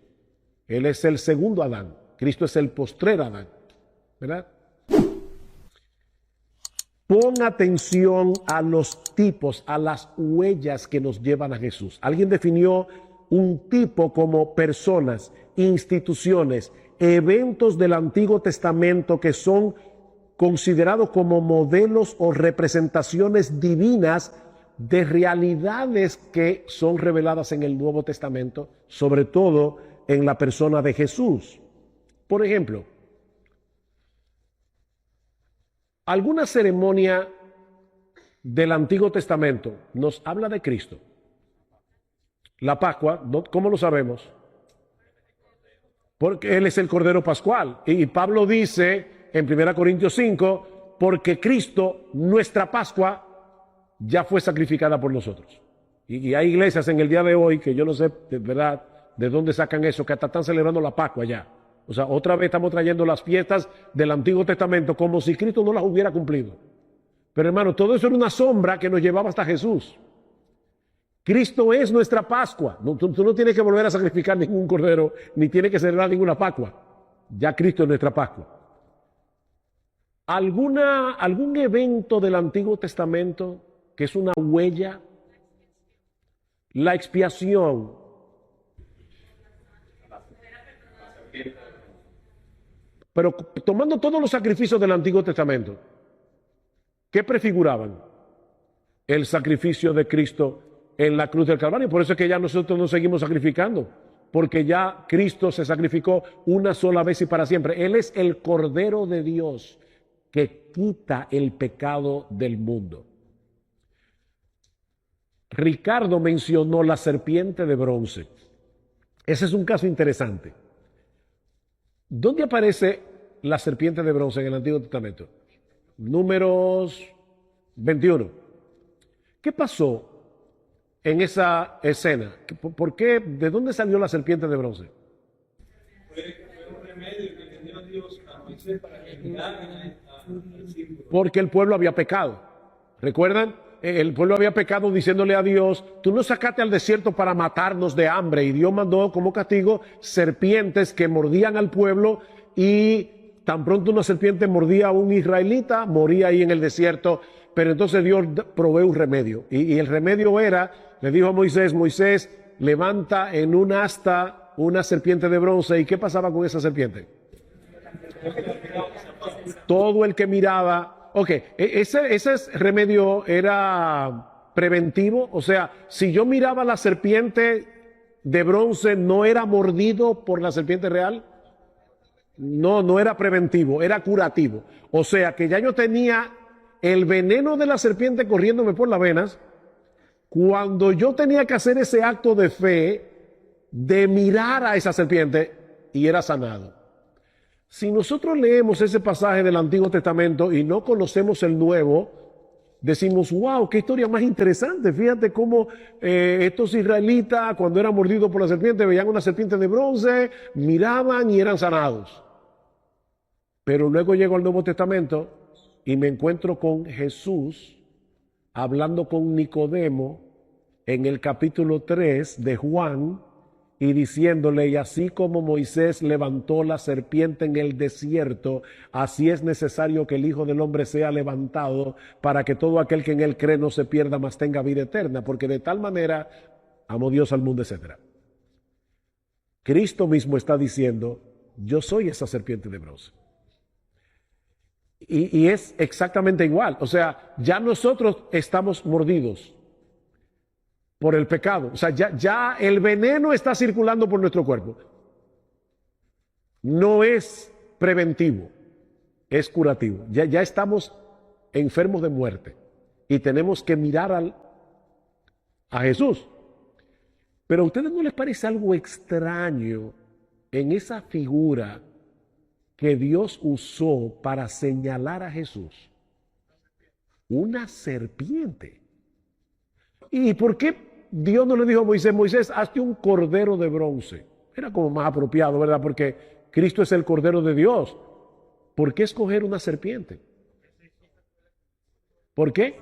Speaker 1: Él es el segundo Adán. Cristo es el postrer Adán. ¿Verdad? Pon atención a los tipos, a las huellas que nos llevan a Jesús. Alguien definió un tipo como personas instituciones, eventos del Antiguo Testamento que son considerados como modelos o representaciones divinas de realidades que son reveladas en el Nuevo Testamento, sobre todo en la persona de Jesús. Por ejemplo, alguna ceremonia del Antiguo Testamento nos habla de Cristo. La Pascua, ¿cómo lo sabemos? Porque Él es el Cordero Pascual. Y Pablo dice en 1 Corintios 5, porque Cristo, nuestra Pascua, ya fue sacrificada por nosotros. Y hay iglesias en el día de hoy que yo no sé de verdad de dónde sacan eso, que hasta están celebrando la Pascua ya. O sea, otra vez estamos trayendo las fiestas del Antiguo Testamento como si Cristo no las hubiera cumplido. Pero hermano, todo eso era una sombra que nos llevaba hasta Jesús. Cristo es nuestra Pascua. Tú no tienes que volver a sacrificar ningún cordero, ni tienes que celebrar ninguna Pascua. Ya Cristo es nuestra Pascua. ¿Algún evento del Antiguo Testamento que es una huella? La expiación. Pero tomando todos los sacrificios del Antiguo Testamento, ¿qué prefiguraban? El sacrificio de Cristo en la cruz del Calvario. Por eso es que ya nosotros no seguimos sacrificando, porque ya Cristo se sacrificó una sola vez y para siempre. Él es el Cordero de Dios que quita el pecado del mundo. Ricardo mencionó la serpiente de bronce. Ese es un caso interesante. ¿Dónde aparece la serpiente de bronce en el Antiguo Testamento? Números 21. ¿Qué pasó en esa escena? ¿Por qué? ¿De dónde salió la serpiente de bronce?
Speaker 3: Fue un remedio que le dio Dios a Moisés para que miraran al símbolo.
Speaker 1: Porque el pueblo había pecado. ¿Recuerdan? El pueblo había pecado diciéndole a Dios, tú nos sacaste al desierto para matarnos de hambre, y Dios mandó como castigo serpientes que mordían al pueblo, y tan pronto una serpiente mordía a un israelita, moría ahí en el desierto. Pero entonces Dios provee un remedio, y el remedio era, le dijo a Moisés, Moisés, levanta en un asta una serpiente de bronce. ¿Y qué pasaba con esa serpiente? Todo el que miraba. Ok, ese remedio era preventivo. O sea, si yo miraba la serpiente de bronce, ¿no era mordido por la serpiente real? No era preventivo, era curativo. O sea, que ya yo tenía el veneno de la serpiente corriéndome por las venas cuando yo tenía que hacer ese acto de fe de mirar a esa serpiente, y era sanado. Si nosotros leemos ese pasaje del Antiguo Testamento y no conocemos el Nuevo, decimos, wow, qué historia más interesante. Fíjate cómo estos israelitas, cuando eran mordidos por la serpiente, veían una serpiente de bronce, miraban y eran sanados. Pero luego llego al Nuevo Testamento y me encuentro con Jesús hablando con Nicodemo en el capítulo 3 de Juan, y diciéndole, y así como Moisés levantó la serpiente en el desierto, así es necesario que el Hijo del Hombre sea levantado, para que todo aquel que en él cree no se pierda, mas tenga vida eterna, porque de tal manera amó Dios al mundo, etc. Cristo mismo está diciendo, yo soy esa serpiente de bronce. Y es exactamente igual. O sea, ya nosotros estamos mordidos por el pecado. O sea, ya el veneno está circulando por nuestro cuerpo. No es preventivo, es curativo. Ya estamos enfermos de muerte y tenemos que mirar a Jesús. Pero a ustedes no les parece algo extraño en esa figura que Dios usó para señalar a Jesús? Una serpiente. ¿Y por qué Dios no le dijo a Moisés, Moisés, hazte un cordero de bronce? Era como más apropiado, ¿verdad? Porque Cristo es el Cordero de Dios. ¿Por qué escoger una serpiente? ¿Por qué?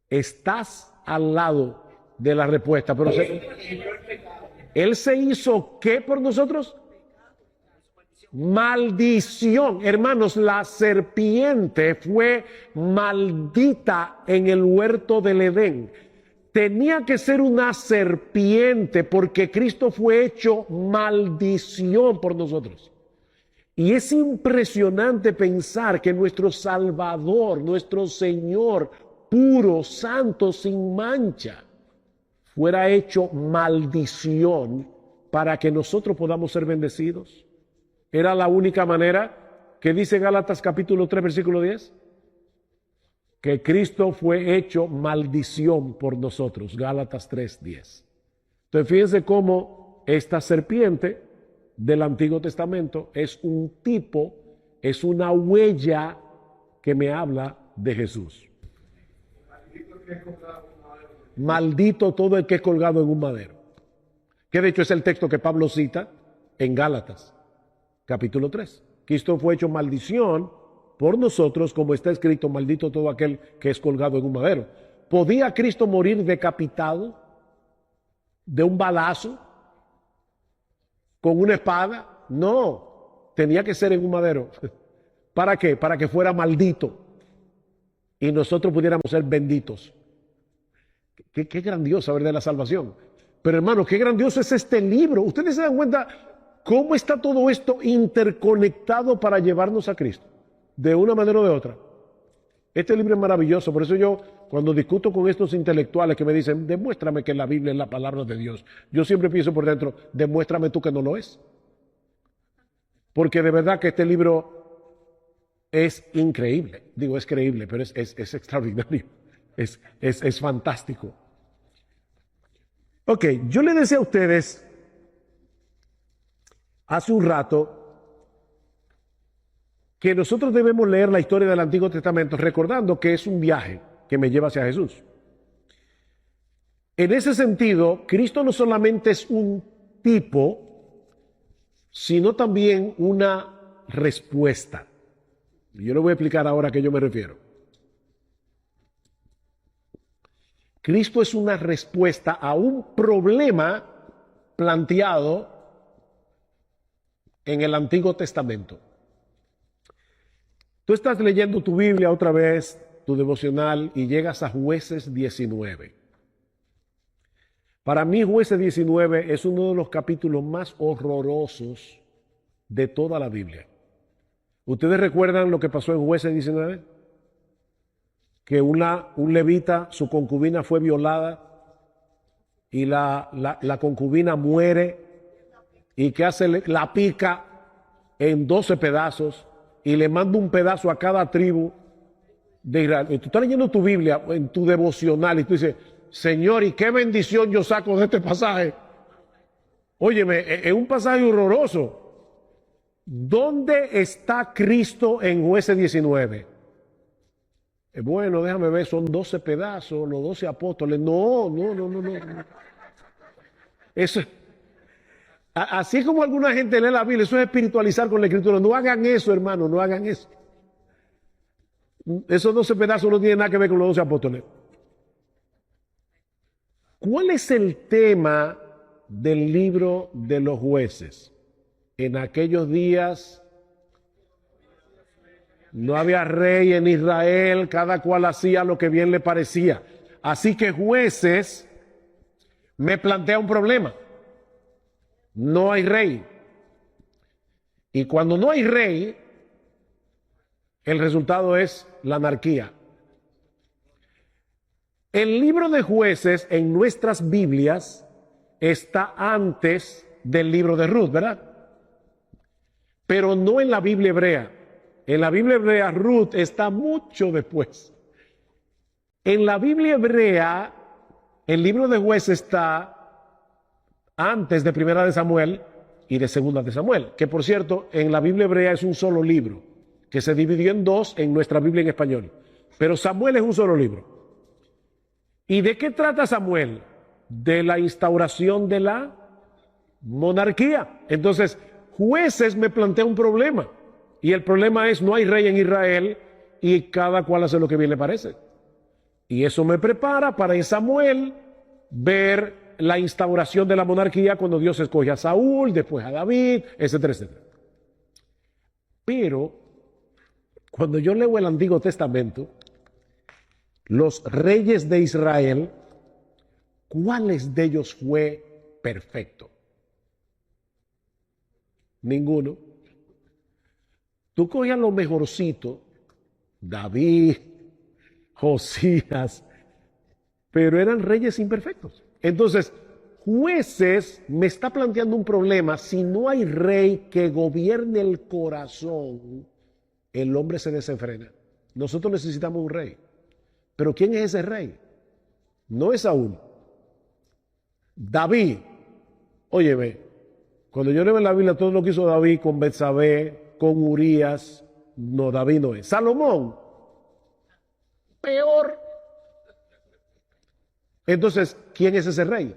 Speaker 1: Estás al lado de la respuesta. Pero Él se hizo ¿qué por nosotros? Maldición. Hermanos, la serpiente fue maldita en el huerto del Edén. tenía que ser una serpiente porque Cristo fue hecho maldición por nosotros. Y es impresionante pensar que nuestro Salvador, nuestro Señor, puro, santo, sin mancha, fuera hecho maldición para que nosotros podamos ser bendecidos. Era la única manera que dice Gálatas capítulo 3, versículo 10, que Cristo fue hecho maldición por nosotros. Gálatas 3, 10. Entonces fíjense cómo esta serpiente del Antiguo Testamento es un tipo, es una huella que me habla de Jesús. Maldito todo el que es colgado en un madero. Que de hecho es el texto que Pablo cita en Gálatas, capítulo 3. Cristo fue hecho maldición por nosotros, como está escrito, maldito todo aquel que es colgado en un madero. ¿Podía Cristo morir decapitado de un balazo, con una espada? No, tenía que ser en un madero. ¿Para qué? Para que fuera maldito y nosotros pudiéramos ser benditos. Qué grandiosa, ¿verdad?, la salvación. Pero hermanos, qué grandioso es este libro. Ustedes se dan cuenta cómo está todo esto interconectado para llevarnos a Cristo, de una manera o de otra. Este libro es maravilloso. Por eso yo, cuando discuto con estos intelectuales que me dicen, demuéstrame que la Biblia es la palabra de Dios, yo siempre pienso por dentro, demuéstrame tú que no lo es. Porque de verdad que este libro es increíble. Digo, es creíble, pero es extraordinario. Es fantástico. Ok, yo le decía a ustedes hace un rato que nosotros debemos leer la historia del Antiguo Testamento recordando que es un viaje que me lleva hacia Jesús. En ese sentido, Cristo no solamente es un tipo, sino también una respuesta. Yo le voy a explicar ahora a qué yo me refiero. Cristo es una respuesta a un problema planteado en el Antiguo Testamento. Tú estás leyendo tu Biblia otra vez, tu devocional, y llegas a Jueces 19. Para mí, Jueces 19 es uno de los capítulos más horrorosos de toda la Biblia. ¿Ustedes recuerdan lo que pasó en Jueces 19? Que un levita, su concubina fue violada y la concubina muere, y que hace, la pica en 12 pedazos y le manda un pedazo a cada tribu de Israel. Y tú estás leyendo tu Biblia en tu devocional y tú dices, Señor, ¿y qué bendición yo saco de este pasaje? Óyeme, es un pasaje horroroso. ¿Dónde está Cristo en Jueces 19? Bueno, déjame ver, son 12 pedazos, los 12 apóstoles. No. Eso, así como alguna gente lee la Biblia, eso es espiritualizar con la Escritura. No hagan eso, hermano, no hagan eso. Esos 12 pedazos no tienen nada que ver con los 12 apóstoles. ¿Cuál es el tema del libro de los Jueces? En aquellos días no había rey en Israel, cada cual hacía lo que bien le parecía. Así que Jueces me plantea un problema. No hay rey. Y cuando no hay rey, el resultado es la anarquía. El libro de Jueces en nuestras Biblias está antes del libro de Ruth, ¿verdad? Pero no en la Biblia hebrea. En la Biblia hebrea, Ruth está mucho después. En la Biblia hebrea, el libro de Jueces está antes de Primera de Samuel y de Segunda de Samuel, que por cierto, en la Biblia hebrea es un solo libro, que se dividió en dos en nuestra Biblia en español. Pero Samuel es un solo libro. ¿Y de qué trata Samuel? De la instauración de la monarquía. Entonces, Jueces me plantea un problema. Y el problema es, no hay rey en Israel y cada cual hace lo que bien le parece. Y eso me prepara para en Samuel ver la instauración de la monarquía cuando Dios escoge a Saúl, después a David, etcétera, etcétera. Pero cuando yo leo el Antiguo Testamento, los reyes de Israel ¿cuáles de ellos fue perfecto? Ninguno. Tú cogías lo mejorcito, David, Josías, pero eran reyes imperfectos. Entonces, Jueces me está planteando un problema. Si no hay rey que gobierne el corazón, el hombre se desenfrena. Nosotros necesitamos un rey. Pero ¿quién es ese rey? No es Saúl. David. Óyeme, cuando yo leo en la Biblia todo lo que hizo David con Betsabé, con Urías, no, David no es. Salomón, peor. Entonces, ¿quién es ese rey?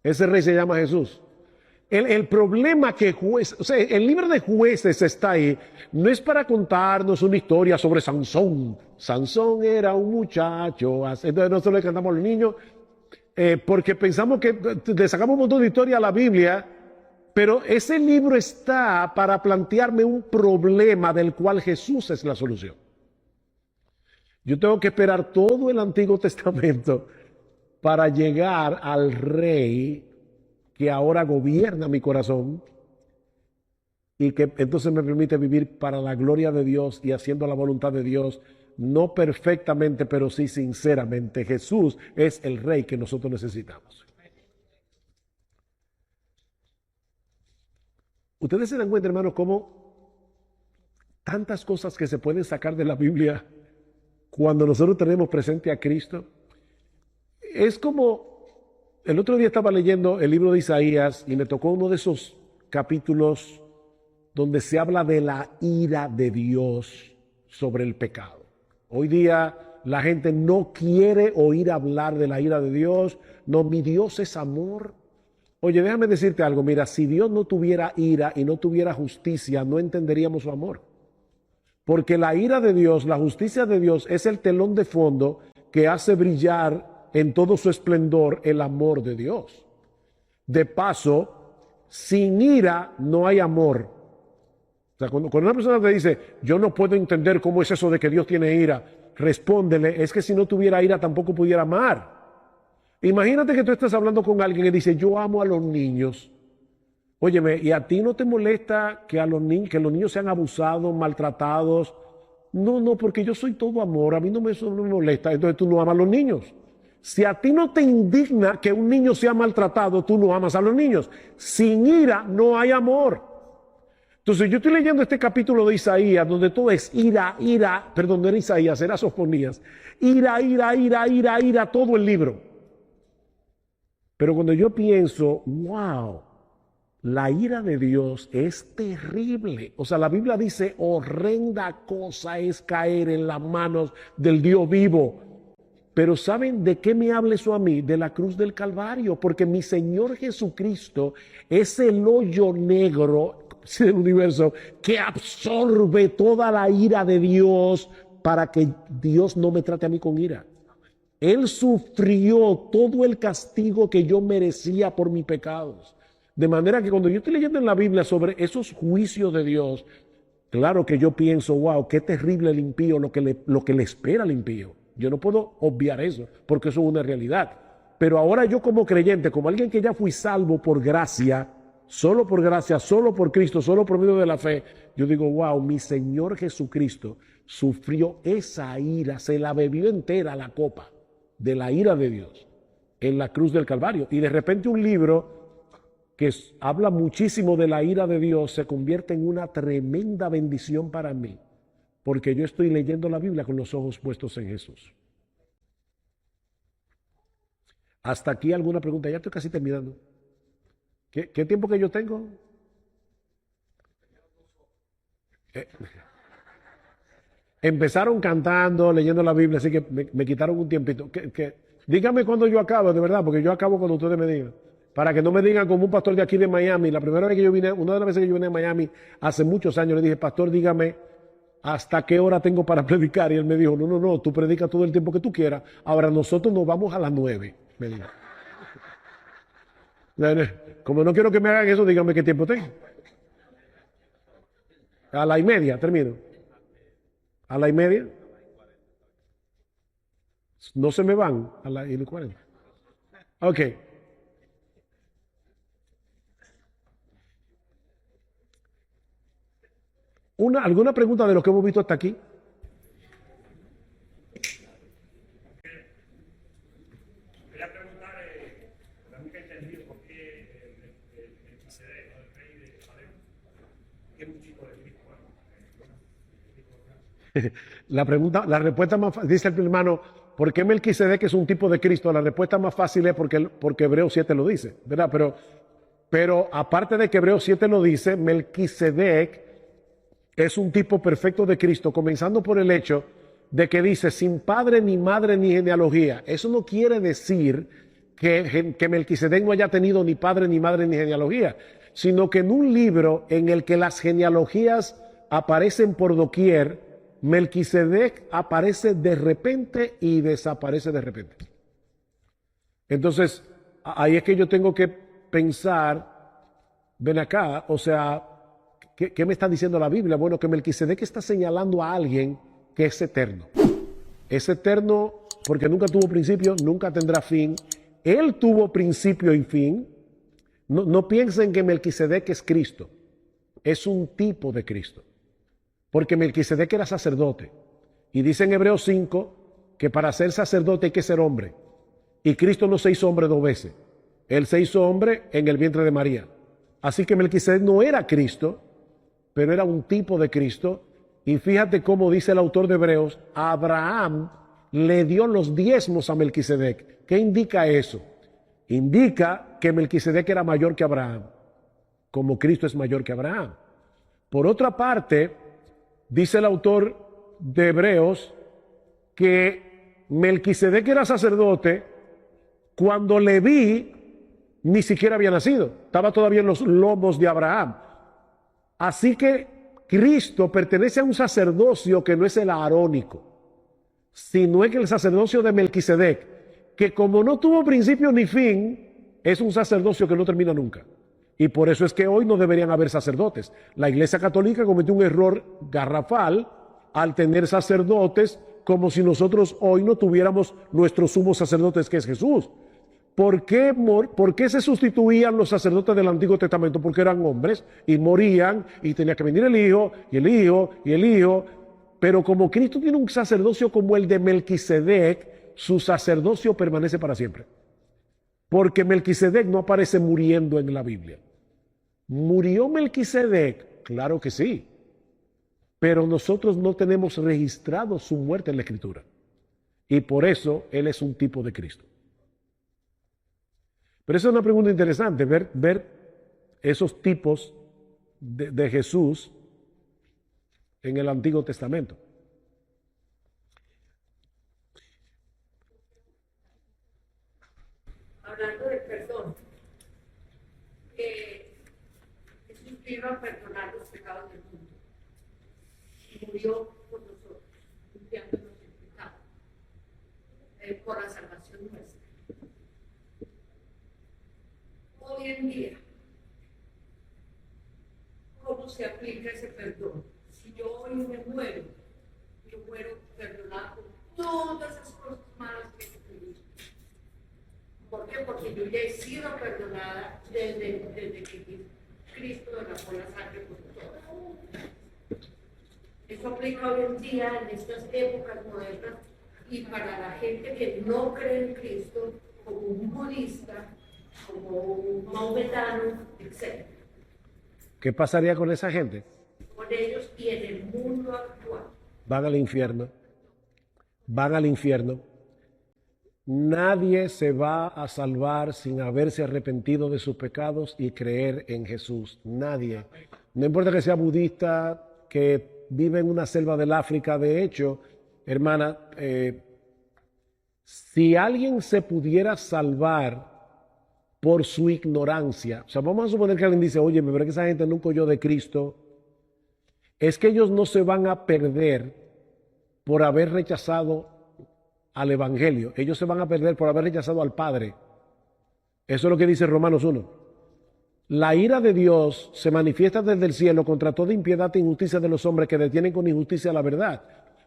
Speaker 1: Ese rey se llama Jesús. El problema que el libro de Jueces está ahí, no es para contarnos una historia sobre Sansón. Sansón era un muchacho. Entonces nosotros le cantamos a los niños porque pensamos que le sacamos un montón de historia a la Biblia, pero ese libro está para plantearme un problema del cual Jesús es la solución. Yo tengo que esperar todo el Antiguo Testamento para llegar al rey que ahora gobierna mi corazón y que entonces me permite vivir para la gloria de Dios y haciendo la voluntad de Dios, no perfectamente, pero sí sinceramente. Jesús es el rey que nosotros necesitamos. Ustedes se dan cuenta, hermanos, cómo tantas cosas que se pueden sacar de la Biblia cuando nosotros tenemos presente a Cristo. Es como, el otro día estaba leyendo el libro de Isaías y me tocó uno de esos capítulos donde se habla de la ira de Dios sobre el pecado. Hoy día la gente no quiere oír hablar de la ira de Dios. No, mi Dios es amor. Oye, déjame decirte algo, mira, si Dios no tuviera ira y no tuviera justicia, no entenderíamos su amor. Porque la ira de Dios, la justicia de Dios es el telón de fondo que hace brillar en todo su esplendor el amor de Dios. De paso, sin ira no hay amor. O sea, cuando una persona te dice, yo no puedo entender cómo es eso de que Dios tiene ira, respóndele, es que si no tuviera ira tampoco pudiera amar. Imagínate que tú estás hablando con alguien que dice, yo amo a los niños. Óyeme, ¿y a ti no te molesta que que los niños sean abusados, maltratados? No, porque yo soy todo amor, a mí eso no me molesta, entonces tú no amas a los niños. Si a ti no te indigna que un niño sea maltratado, tú no amas a los niños. Sin ira no hay amor. Entonces yo estoy leyendo este capítulo de Isaías, donde todo es ira, perdón, no era Isaías, era Sofonías. Ira, todo el libro. Pero cuando yo pienso, wow, la ira de Dios es terrible. O sea, la Biblia dice, horrenda cosa es caer en las manos del Dios vivo. Pero ¿saben de qué me habla eso a mí? De la cruz del Calvario, porque mi Señor Jesucristo es el hoyo negro del universo que absorbe toda la ira de Dios para que Dios no me trate a mí con ira. Él sufrió todo el castigo que yo merecía por mis pecados. De manera que cuando yo estoy leyendo en la Biblia sobre esos juicios de Dios, claro que yo pienso, wow, qué terrible el impío, lo que le espera al impío. Yo no puedo obviar eso, porque eso es una realidad. Pero ahora yo como creyente, como alguien que ya fui salvo por gracia, solo por Cristo, solo por medio de la fe, yo digo, wow, mi Señor Jesucristo sufrió esa ira, se la bebió entera la copa de la ira de Dios en la cruz del Calvario. Y de repente un libro que habla muchísimo de la ira de Dios se convierte en una tremenda bendición para mí. Porque yo estoy leyendo la Biblia con los ojos puestos en Jesús. Hasta aquí alguna pregunta. Ya estoy casi terminando. ¿Qué tiempo que yo tengo? Empezaron cantando, leyendo la Biblia, así que me quitaron un tiempito. Dígame cuándo yo acabo, de verdad, porque yo acabo cuando ustedes me digan. Para que no me digan como un pastor de aquí de Miami. La primera vez que yo vine, una de las veces que yo vine a Miami, hace muchos años, le dije, pastor, dígame ¿hasta qué hora tengo para predicar? Y él me dijo, no, tú predicas todo el tiempo que tú quieras. Ahora nosotros nos vamos a las 9, me dijo. Como no quiero que me hagan eso, díganme qué tiempo tengo. A la 1:30 termino. A la 1:30. No se me van a la 1:40. Ok. ¿Alguna pregunta de lo que hemos visto hasta aquí?
Speaker 8: Quería preguntar, la nunca he entendido por qué el Melquisedec, ¿no? El rey de Salem, que es un tipo de Cristo.
Speaker 1: La respuesta más fácil, dice el hermano, ¿por qué Melquisedec es un tipo de Cristo? La respuesta más fácil es porque Hebreos 7 lo dice, ¿verdad? Pero aparte de que Hebreos 7 lo dice, Melquisedec es un tipo perfecto de Cristo, comenzando por el hecho de que dice sin padre ni madre ni genealogía. Eso no quiere decir que Melquisedec no haya tenido ni padre ni madre ni genealogía, sino que en un libro en el que las genealogías aparecen por doquier, Melquisedec aparece de repente y desaparece de repente. Entonces, ahí es que yo tengo que pensar, ven acá, o sea, ¿qué me está diciendo la Biblia? Bueno, que Melquisedec está señalando a alguien que es eterno. Es eterno porque nunca tuvo principio, nunca tendrá fin. Él tuvo principio y fin. No piensen que Melquisedec es Cristo. Es un tipo de Cristo. Porque Melquisedec era sacerdote. Y dice en Hebreos 5 que para ser sacerdote hay que ser hombre. Y Cristo no se hizo hombre 2 veces. Él se hizo hombre en el vientre de María. Así que Melquisedec no era Cristo, pero era un tipo de Cristo. Y fíjate cómo dice el autor de Hebreos, Abraham le dio los diezmos a Melquisedec. ¿Qué indica eso? Indica que Melquisedec era mayor que Abraham, como Cristo es mayor que Abraham. Por otra parte, dice el autor de Hebreos que Melquisedec era sacerdote cuando Leví ni siquiera había nacido, estaba todavía en los lomos de Abraham. Así que Cristo pertenece a un sacerdocio que no es el arónico, sino es el sacerdocio de Melquisedec, que como no tuvo principio ni fin, es un sacerdocio que no termina nunca. Y por eso es que hoy no deberían haber sacerdotes. La Iglesia Católica cometió un error garrafal al tener sacerdotes como si nosotros hoy no tuviéramos nuestros sumos sacerdotes, que es Jesús. ¿Por qué se sustituían los sacerdotes del Antiguo Testamento? Porque eran hombres y morían y tenía que venir el Hijo y el Hijo y el Hijo. Pero como Cristo tiene un sacerdocio como el de Melquisedec, su sacerdocio permanece para siempre. Porque Melquisedec no aparece muriendo en la Biblia. ¿Murió Melquisedec? Claro que sí. Pero nosotros no tenemos registrado su muerte en la Escritura. Y por eso Él es un tipo de Cristo. Pero esa es una pregunta interesante, ver esos tipos de Jesús en el Antiguo Testamento.
Speaker 9: Hablando de perdón, Jesús vino a perdonar los pecados del mundo y murió por nosotros, limpiándonos el pecado, por la salvación nuestra. Hoy en día, ¿cómo se aplica ese perdón? Si yo hoy me muero, yo muero perdonado por todas esas cosas malas que he cometido. ¿Por qué? Porque yo ya he sido perdonada desde que Cristo derramó la sangre por todos. Eso aplica hoy en día en estas épocas modernas y para la gente que no cree en Cristo, como un budista, como un maometano, etc.
Speaker 1: ¿Qué pasaría con esa gente?
Speaker 9: Con ellos y en el mundo actual.
Speaker 1: Van al infierno. Van al infierno. Nadie se va a salvar sin haberse arrepentido de sus pecados y creer en Jesús. Nadie. No importa que sea budista, que vive en una selva del África. De hecho, hermana, si alguien se pudiera salvar por su ignorancia, o sea, vamos a suponer que alguien dice, oye, me veré que esa gente nunca oyó de Cristo, es que ellos no se van a perder por haber rechazado al Evangelio, ellos se van a perder por haber rechazado al Padre. Eso es lo que dice Romanos 1. La ira de Dios se manifiesta desde el cielo contra toda impiedad e injusticia de los hombres que detienen con injusticia la verdad.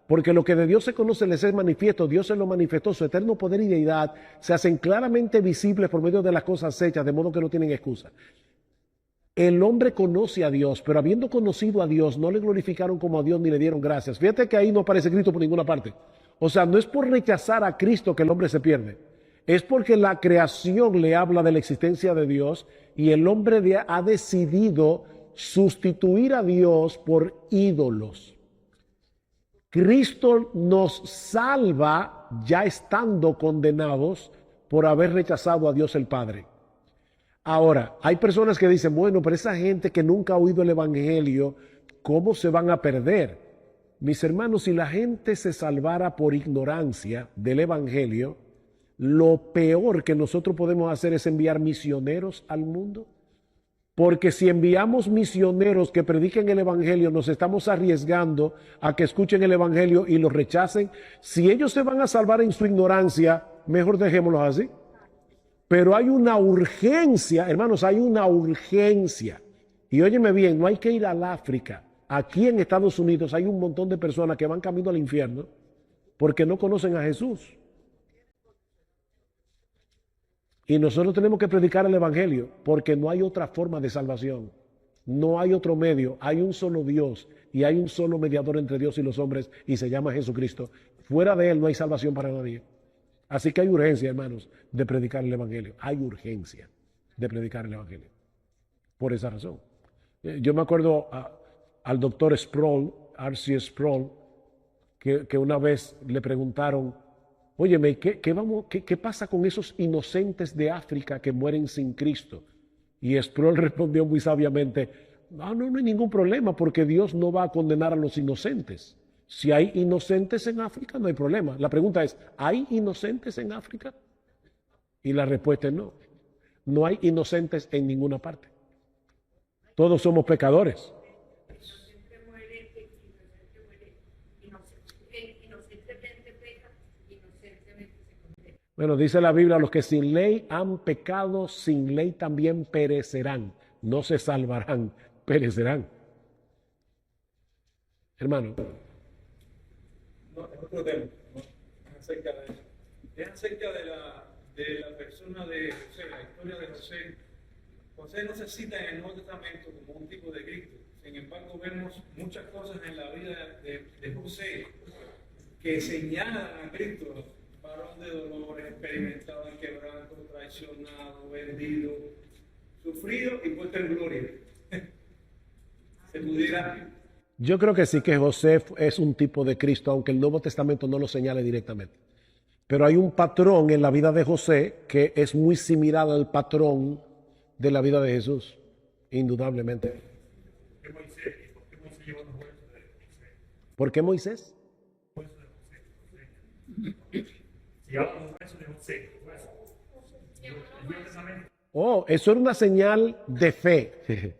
Speaker 1: Porque lo que de Dios se conoce les es manifiesto, Dios se lo manifestó, su eterno poder y deidad se hacen claramente visibles por medio de las cosas hechas, de modo que no tienen excusa. El hombre conoce a Dios, pero habiendo conocido a Dios, no le glorificaron como a Dios ni le dieron gracias. Fíjate que ahí no aparece Cristo por ninguna parte. O sea, no es por rechazar a Cristo que el hombre se pierde. Es porque la creación le habla de la existencia de Dios y el hombre ha decidido sustituir a Dios por ídolos. Cristo nos salva ya estando condenados por haber rechazado a Dios el Padre. Ahora, hay personas que dicen, bueno, pero esa gente que nunca ha oído el Evangelio, ¿cómo se van a perder? Mis hermanos, si la gente se salvara por ignorancia del Evangelio, lo peor que nosotros podemos hacer es enviar misioneros al mundo. Porque si enviamos misioneros que prediquen el Evangelio, nos estamos arriesgando a que escuchen el Evangelio y lo rechacen. Si ellos se van a salvar en su ignorancia, mejor dejémoslos así. Pero hay una urgencia, hermanos, hay una urgencia. Y óyeme bien, no hay que ir al África. Aquí en Estados Unidos hay un montón de personas que van camino al infierno porque no conocen a Jesús. Y nosotros tenemos que predicar el Evangelio porque no hay otra forma de salvación. No hay otro medio. Hay un solo Dios y hay un solo mediador entre Dios y los hombres y se llama Jesucristo. Fuera de Él no hay salvación para nadie. Así que hay urgencia, hermanos, de predicar el Evangelio. Hay urgencia de predicar el Evangelio. Por esa razón. Yo me acuerdo al doctor Sproul, R.C. Sproul, que una vez le preguntaron, óyeme, ¿qué pasa con esos inocentes de África que mueren sin Cristo? Y Sproul respondió muy sabiamente, no hay ningún problema porque Dios no va a condenar a los inocentes. Si hay inocentes en África, no hay problema. La pregunta es, ¿hay inocentes en África? Y la respuesta es no. No hay inocentes en ninguna parte. Todos somos pecadores. Bueno, dice la Biblia, los que sin ley han pecado, sin ley también perecerán. No se salvarán, perecerán. Hermano.
Speaker 3: No, es otro tema, ¿no? Es acerca de eso. Es acerca de la persona de José, la historia de José. José no se cita en el Nuevo Testamento como un tipo de Cristo. Sin embargo, vemos muchas cosas en la vida de José que señalan a Cristo. Varón de dolor, experimentado en quebranto, traicionado, vendido, sufrido y puesto en gloria. Se pudiera.
Speaker 1: Yo creo que sí que José es un tipo de Cristo, aunque el Nuevo Testamento no lo señale directamente. Pero hay un patrón en la vida de José que es muy similar al patrón de la vida de Jesús, indudablemente.
Speaker 8: ¿Por qué Moisés llevó los huesos de José?
Speaker 1: ¿Por qué Moisés?
Speaker 8: Huesos de José. Llevaba los huesos de José.
Speaker 1: Oh, eso era una señal de fe.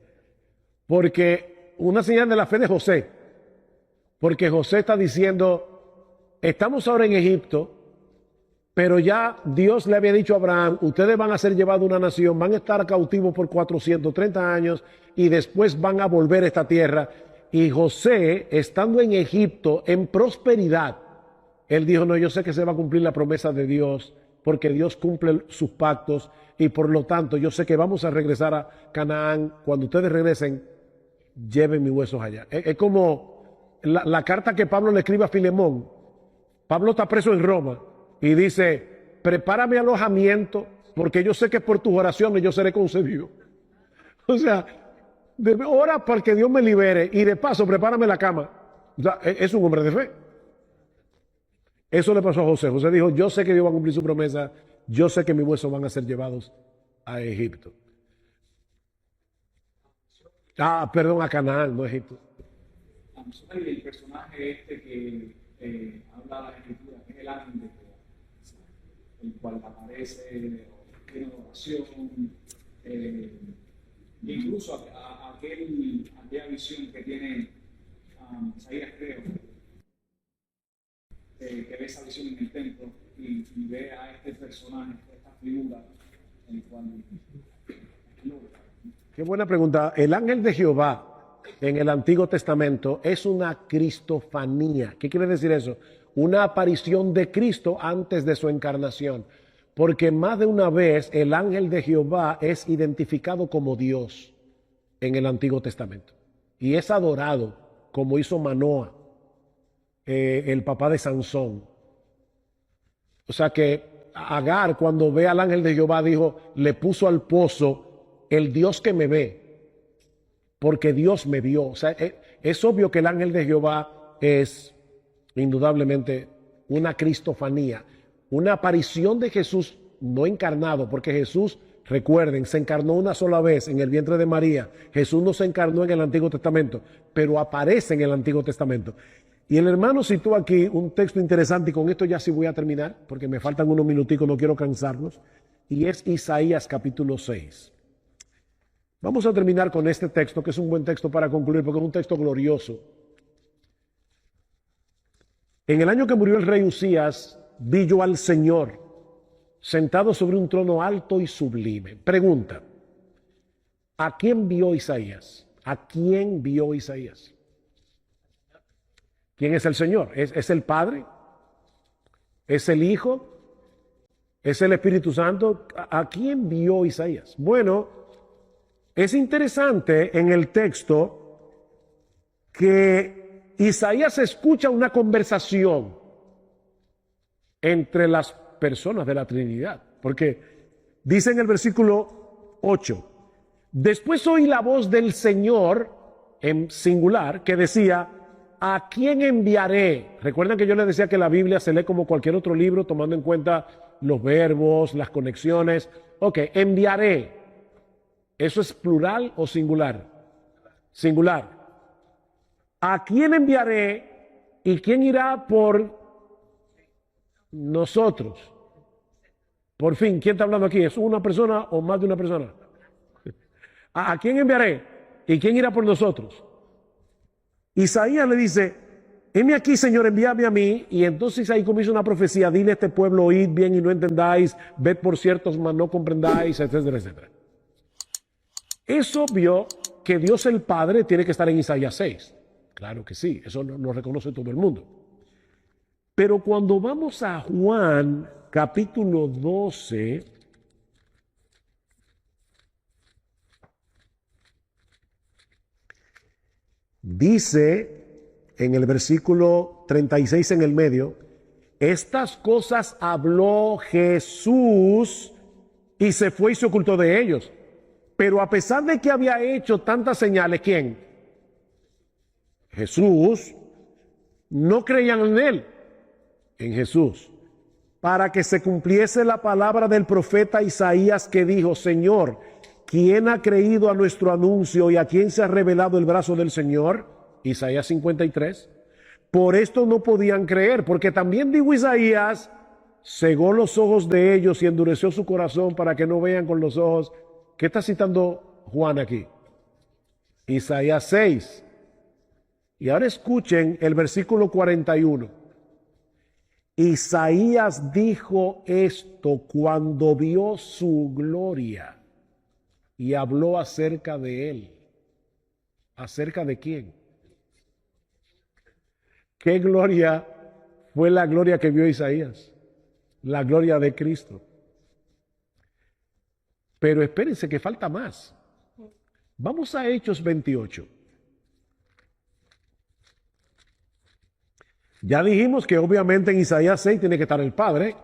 Speaker 1: Porque una señal de la fe de José. Porque José está diciendo, estamos ahora en Egipto, pero ya Dios le había dicho a Abraham, ustedes van a ser llevados a una nación, van a estar cautivos por 430 años y después van a volver a esta tierra. Y José, estando en Egipto, en prosperidad, él dijo, no, yo sé que se va a cumplir la promesa de Dios, porque Dios cumple sus pactos, y por lo tanto yo sé que vamos a regresar a Canaán. Cuando ustedes regresen, lleven mis huesos allá. Es como la carta que Pablo le escribe a Filemón. Pablo está preso en Roma, y dice, prepárame alojamiento, porque yo sé que por tus oraciones yo seré concedido. O sea, ora para que Dios me libere, y de paso prepárame la cama. O sea, es un hombre de fe. Eso le pasó a José. José dijo, yo sé que Dios va a cumplir su promesa, yo sé que mis huesos van a ser llevados a Egipto. Perdón, a Canaán, no a Egipto.
Speaker 10: El personaje este que habla la escritura, que es el ángel de Jehová, el cual aparece, tiene oración, incluso aquella visión que tiene Isaías, creo, que ve esa visión en el templo y ve a este personaje, esta figura, el cual.
Speaker 1: Qué buena pregunta. El ángel de Jehová, en el Antiguo Testamento es una cristofanía. ¿Qué quiere decir eso? Una aparición de Cristo antes de su encarnación. Porque más de una vez el ángel de Jehová es identificado como Dios en el Antiguo Testamento. Y es adorado, como hizo Manoah, el papá de Sansón. O sea que Agar, cuando ve al ángel de Jehová, dijo, le puso al pozo el Dios que me ve, porque Dios me vio. O sea, es obvio que el ángel de Jehová es indudablemente una cristofanía, una aparición de Jesús no encarnado, porque Jesús, recuerden, se encarnó una sola vez en el vientre de María. Jesús no se encarnó en el Antiguo Testamento, pero aparece en el Antiguo Testamento. Y el hermano citó aquí un texto interesante, y con esto ya sí voy a terminar, porque me faltan unos minuticos, no quiero cansarlos, y es Isaías capítulo 6. Vamos a terminar con este texto, que es un buen texto para concluir, porque es un texto glorioso. En el año que murió el rey Usías, vi yo al Señor sentado sobre un trono alto y sublime. Pregunta, ¿a quién vio Isaías? ¿A quién vio Isaías? ¿Quién es el Señor? ¿Es el Padre? ¿Es el Hijo? ¿Es el Espíritu Santo? ¿A quién vio Isaías? Bueno, es interesante en el texto que Isaías escucha una conversación entre las personas de la Trinidad, porque dice en el versículo 8, después oí la voz del Señor en singular que decía, ¿a quién enviaré? Recuerden que yo les decía que la Biblia se lee como cualquier otro libro, tomando en cuenta los verbos, las conexiones. Ok, enviaré. ¿Eso es plural o singular? Singular. ¿A quién enviaré y quién irá por nosotros? Por fin, ¿quién está hablando aquí? ¿Es una persona o más de una persona? ¿A quién enviaré y quién irá por nosotros? Isaías le dice, heme aquí, Señor, envíame a mí. Y entonces ahí comienza una profecía, dile a este pueblo, oíd bien y no entendáis, ved por ciertos, mas no comprendáis, etcétera, etcétera. Es obvio que Dios el Padre tiene que estar en Isaías 6. Claro que sí, eso lo reconoce todo el mundo. Pero cuando vamos a Juan capítulo 12, dice en el versículo 36 en el medio, estas cosas habló Jesús y se fue y se ocultó de ellos. Pero a pesar de que había hecho tantas señales, ¿quién? Jesús. No creían en él, en Jesús, para que se cumpliese la palabra del profeta Isaías que dijo, Señor, ¿quién ha creído a nuestro anuncio y a quién se ha revelado el brazo del Señor? Isaías 53. Por esto no podían creer, porque también dijo Isaías, cegó los ojos de ellos y endureció su corazón para que no vean con los ojos. ¿Qué está citando Juan aquí? Isaías 6. Y ahora escuchen el versículo 41. Isaías dijo esto cuando vio su gloria y habló acerca de él. ¿Acerca de quién? ¿Qué gloria fue la gloria que vio Isaías? La gloria de Cristo. Pero espérense que falta más. Vamos a Hechos 28. Ya dijimos que obviamente en Isaías 6 tiene que estar el Padre.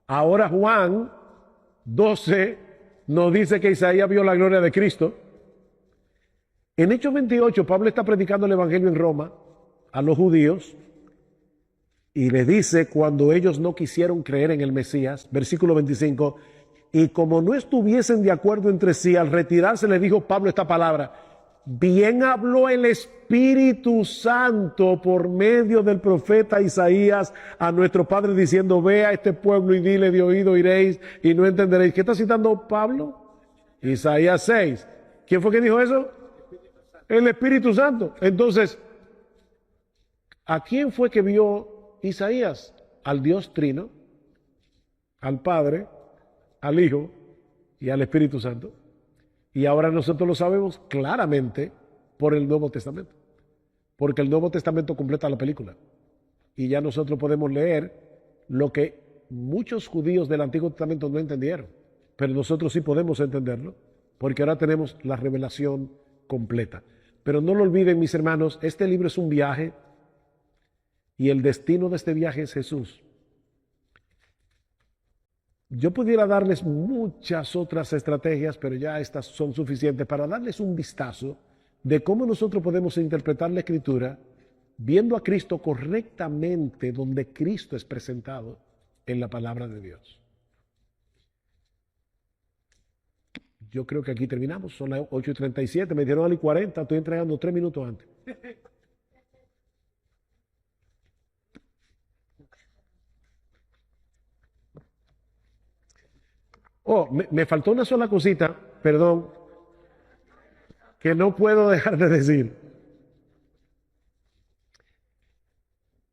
Speaker 1: Ahora Juan 12 nos dice que Isaías vio la gloria de Cristo. En Hechos 28 Pablo está predicando el Evangelio en Roma a los judíos y les dice cuando ellos no quisieron creer en el Mesías, versículo 25, y como no estuviesen de acuerdo entre sí, al retirarse le dijo Pablo esta palabra, bien habló el Espíritu Santo por medio del profeta Isaías a nuestro Padre diciendo, ve a este pueblo y dile de oído iréis y no entenderéis. ¿Qué está citando Pablo? Isaías 6. ¿Quién fue que dijo eso? El Espíritu Santo. Entonces, ¿a quién fue que vio Isaías? Al Dios Trino, al Padre, al Hijo y al Espíritu Santo. Y ahora nosotros lo sabemos claramente por el Nuevo Testamento. Porque el Nuevo Testamento completa la película. Y ya nosotros podemos leer lo que muchos judíos del Antiguo Testamento no entendieron. Pero nosotros sí podemos entenderlo, porque ahora tenemos la revelación completa. Pero no lo olviden, mis hermanos, este libro es un viaje y el destino de este viaje es Jesús. Yo pudiera darles muchas otras estrategias, pero ya estas son suficientes para darles un vistazo de cómo nosotros podemos interpretar la Escritura viendo a Cristo correctamente donde Cristo es presentado en la palabra de Dios. Yo creo que aquí terminamos, son las 8:37, me dieron a las 40, estoy entregando 3 minutos antes. Oh, me faltó una sola cosita, perdón, que no puedo dejar de decir.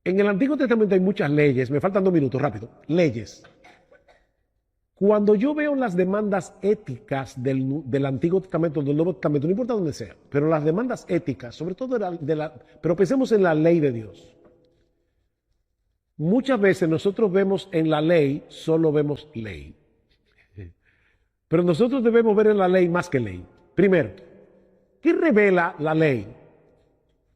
Speaker 1: En el Antiguo Testamento hay muchas leyes, me faltan 2 minutos, rápido, leyes. Cuando yo veo las demandas éticas del Antiguo Testamento, del Nuevo Testamento, no importa dónde sea, pero las demandas éticas, sobre todo pero pensemos en la ley de Dios. Muchas veces nosotros vemos en la ley, solo vemos ley. Pero nosotros debemos ver en la ley más que ley. Primero, ¿qué revela la ley?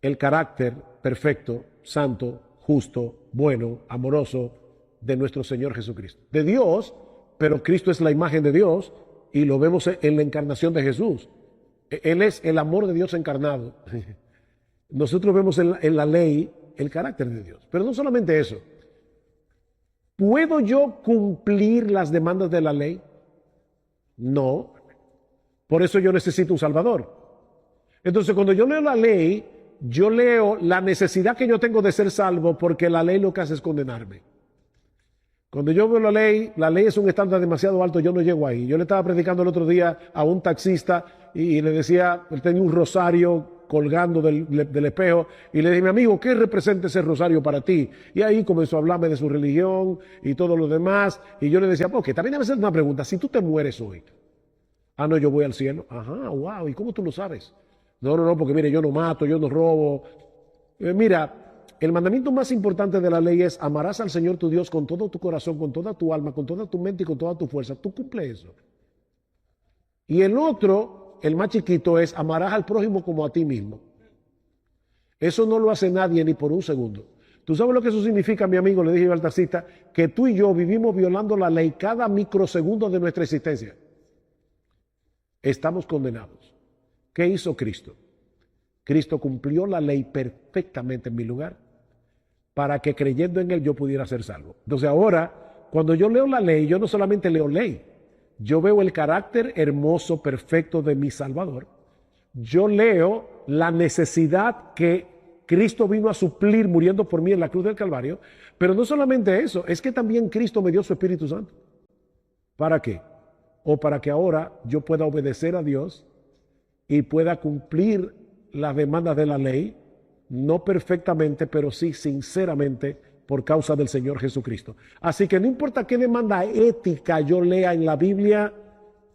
Speaker 1: El carácter perfecto, santo, justo, bueno, amoroso de nuestro Señor Jesucristo. De Dios, pero Cristo es la imagen de Dios y lo vemos en la encarnación de Jesús. Él es el amor de Dios encarnado. Nosotros vemos en la ley el carácter de Dios. Pero no solamente eso. ¿Puedo yo cumplir las demandas de la ley? No. Por eso yo necesito un Salvador. Entonces, cuando yo leo la ley, yo leo la necesidad que yo tengo de ser salvo, porque la ley lo que hace es condenarme. Cuando yo veo la ley es un estándar demasiado alto, yo no llego ahí. Yo le estaba predicando el otro día a un taxista y le decía, él tenía un rosario colgando del espejo, y le dije, mi amigo, ¿qué representa ese rosario para ti? Y ahí comenzó a hablarme de su religión y todo lo demás, y yo le decía, ok, también debe ser una pregunta, si tú te mueres hoy, no, yo voy al cielo, ajá, wow, ¿y cómo tú lo sabes? No, porque mire, yo no mato, yo no robo. Mira, el mandamiento más importante de la ley es, amarás al Señor tu Dios con todo tu corazón, con toda tu alma, con toda tu mente y con toda tu fuerza. Tú cumples eso. Y el otro, el más chiquito, es amarás al prójimo como a ti mismo. Eso no lo hace nadie ni por un segundo. ¿Tú sabes lo que eso significa, mi amigo? Le dije yo al taxista, que tú y yo vivimos violando la ley cada microsegundo de nuestra existencia. Estamos condenados. ¿Qué hizo Cristo? Cristo cumplió la ley perfectamente en mi lugar para que creyendo en Él yo pudiera ser salvo. Entonces ahora, cuando yo leo la ley, yo no solamente leo ley, yo veo el carácter hermoso, perfecto de mi Salvador. Yo leo la necesidad que Cristo vino a suplir muriendo por mí en la cruz del Calvario. Pero no solamente eso, es que también Cristo me dio su Espíritu Santo. ¿Para qué? O para que ahora yo pueda obedecer a Dios y pueda cumplir las demandas de la ley, no perfectamente, pero sí sinceramente, por causa del Señor Jesucristo. Así que no importa qué demanda ética yo lea en la Biblia,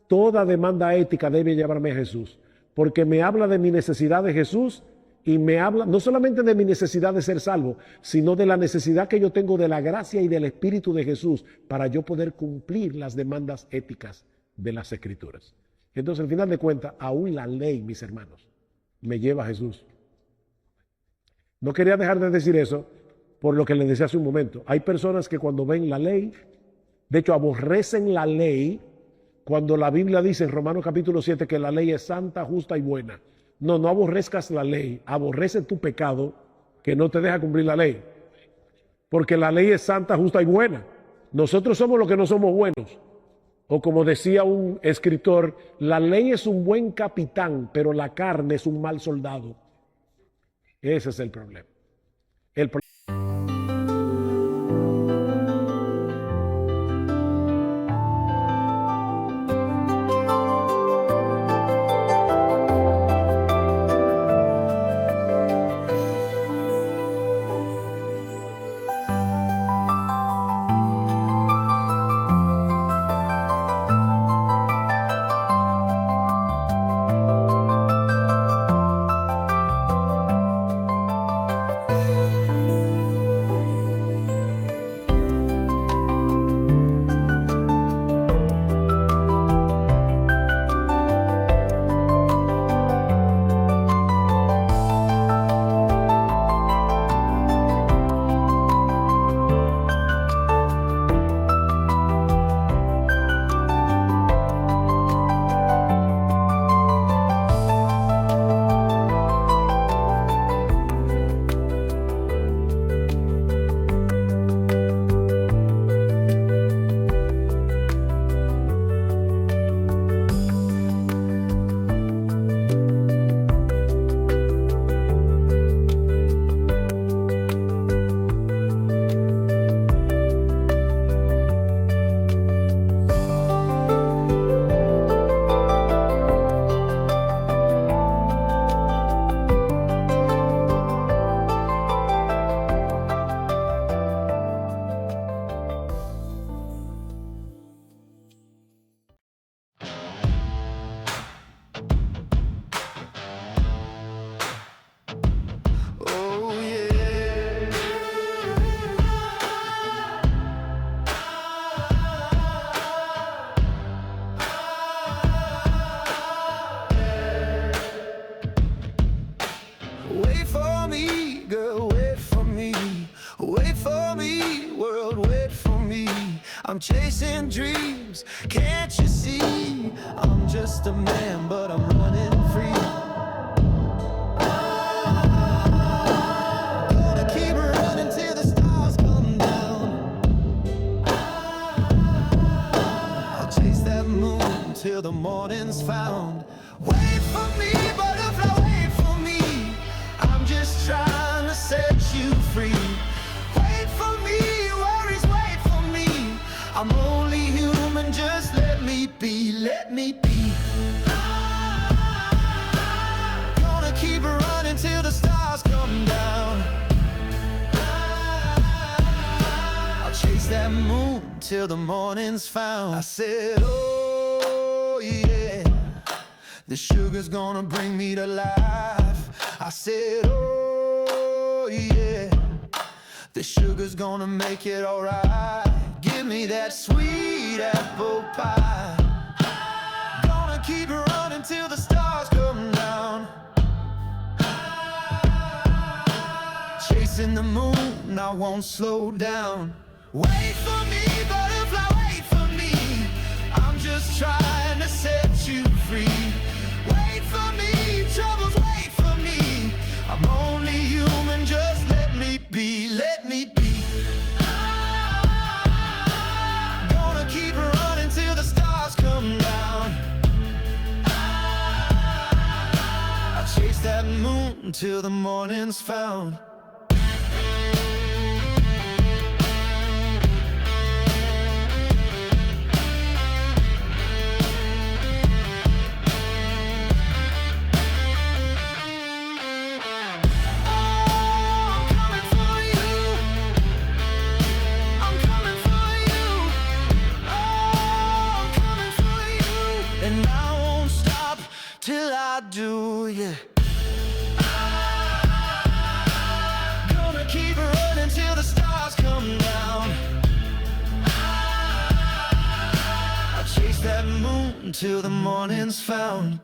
Speaker 1: toda demanda ética debe llevarme a Jesús, porque me habla de mi necesidad de Jesús y me habla no solamente de mi necesidad de ser salvo, sino de la necesidad que yo tengo de la gracia y del Espíritu de Jesús para yo poder cumplir las demandas éticas de las Escrituras. Entonces, al final de cuentas, aún la ley, mis hermanos, me lleva a Jesús. No quería dejar de decir eso por lo que les decía hace un momento. Hay personas que cuando ven la ley, de hecho aborrecen la ley, cuando la Biblia dice en Romanos capítulo 7 que la ley es santa, justa y buena. No aborrezcas la ley, aborrece tu pecado que no te deja cumplir la ley. Porque la ley es santa, justa y buena. Nosotros somos los que no somos buenos. O como decía un escritor, la ley es un buen capitán, pero la carne es un mal soldado. Ese es el problema.
Speaker 11: I'm chasing dreams, can't you see? I'm just a man, but I'm running free. Gonna keep running till the stars come down. I'll chase that moon till the morning's found. Wait for me, butterfly, wait for me. I'm just trying to set you free. Wait for me, worries, wait for me. I'm only human, just let me be, let me be. Gonna keep running till the stars come down. I'll chase that moon till the morning's found. I said, oh yeah, the sugar's gonna bring me to life. I said, oh yeah, the sugar's gonna make it alright. Give me that sweet apple pie. Gonna keep running till the stars come down. Chasing the moon, I won't slow down. Wait for me, butterfly, wait for me. I'm just trying to set you free. Wait for me, troubles, wait for me. I'm only human, just let me be, let me be. Gonna keep running till the stars come down. I chase that moon till the morning's found. And I won't stop till I do, yeah. Gonna keep running till the stars come down. I chase that moon till the morning's found.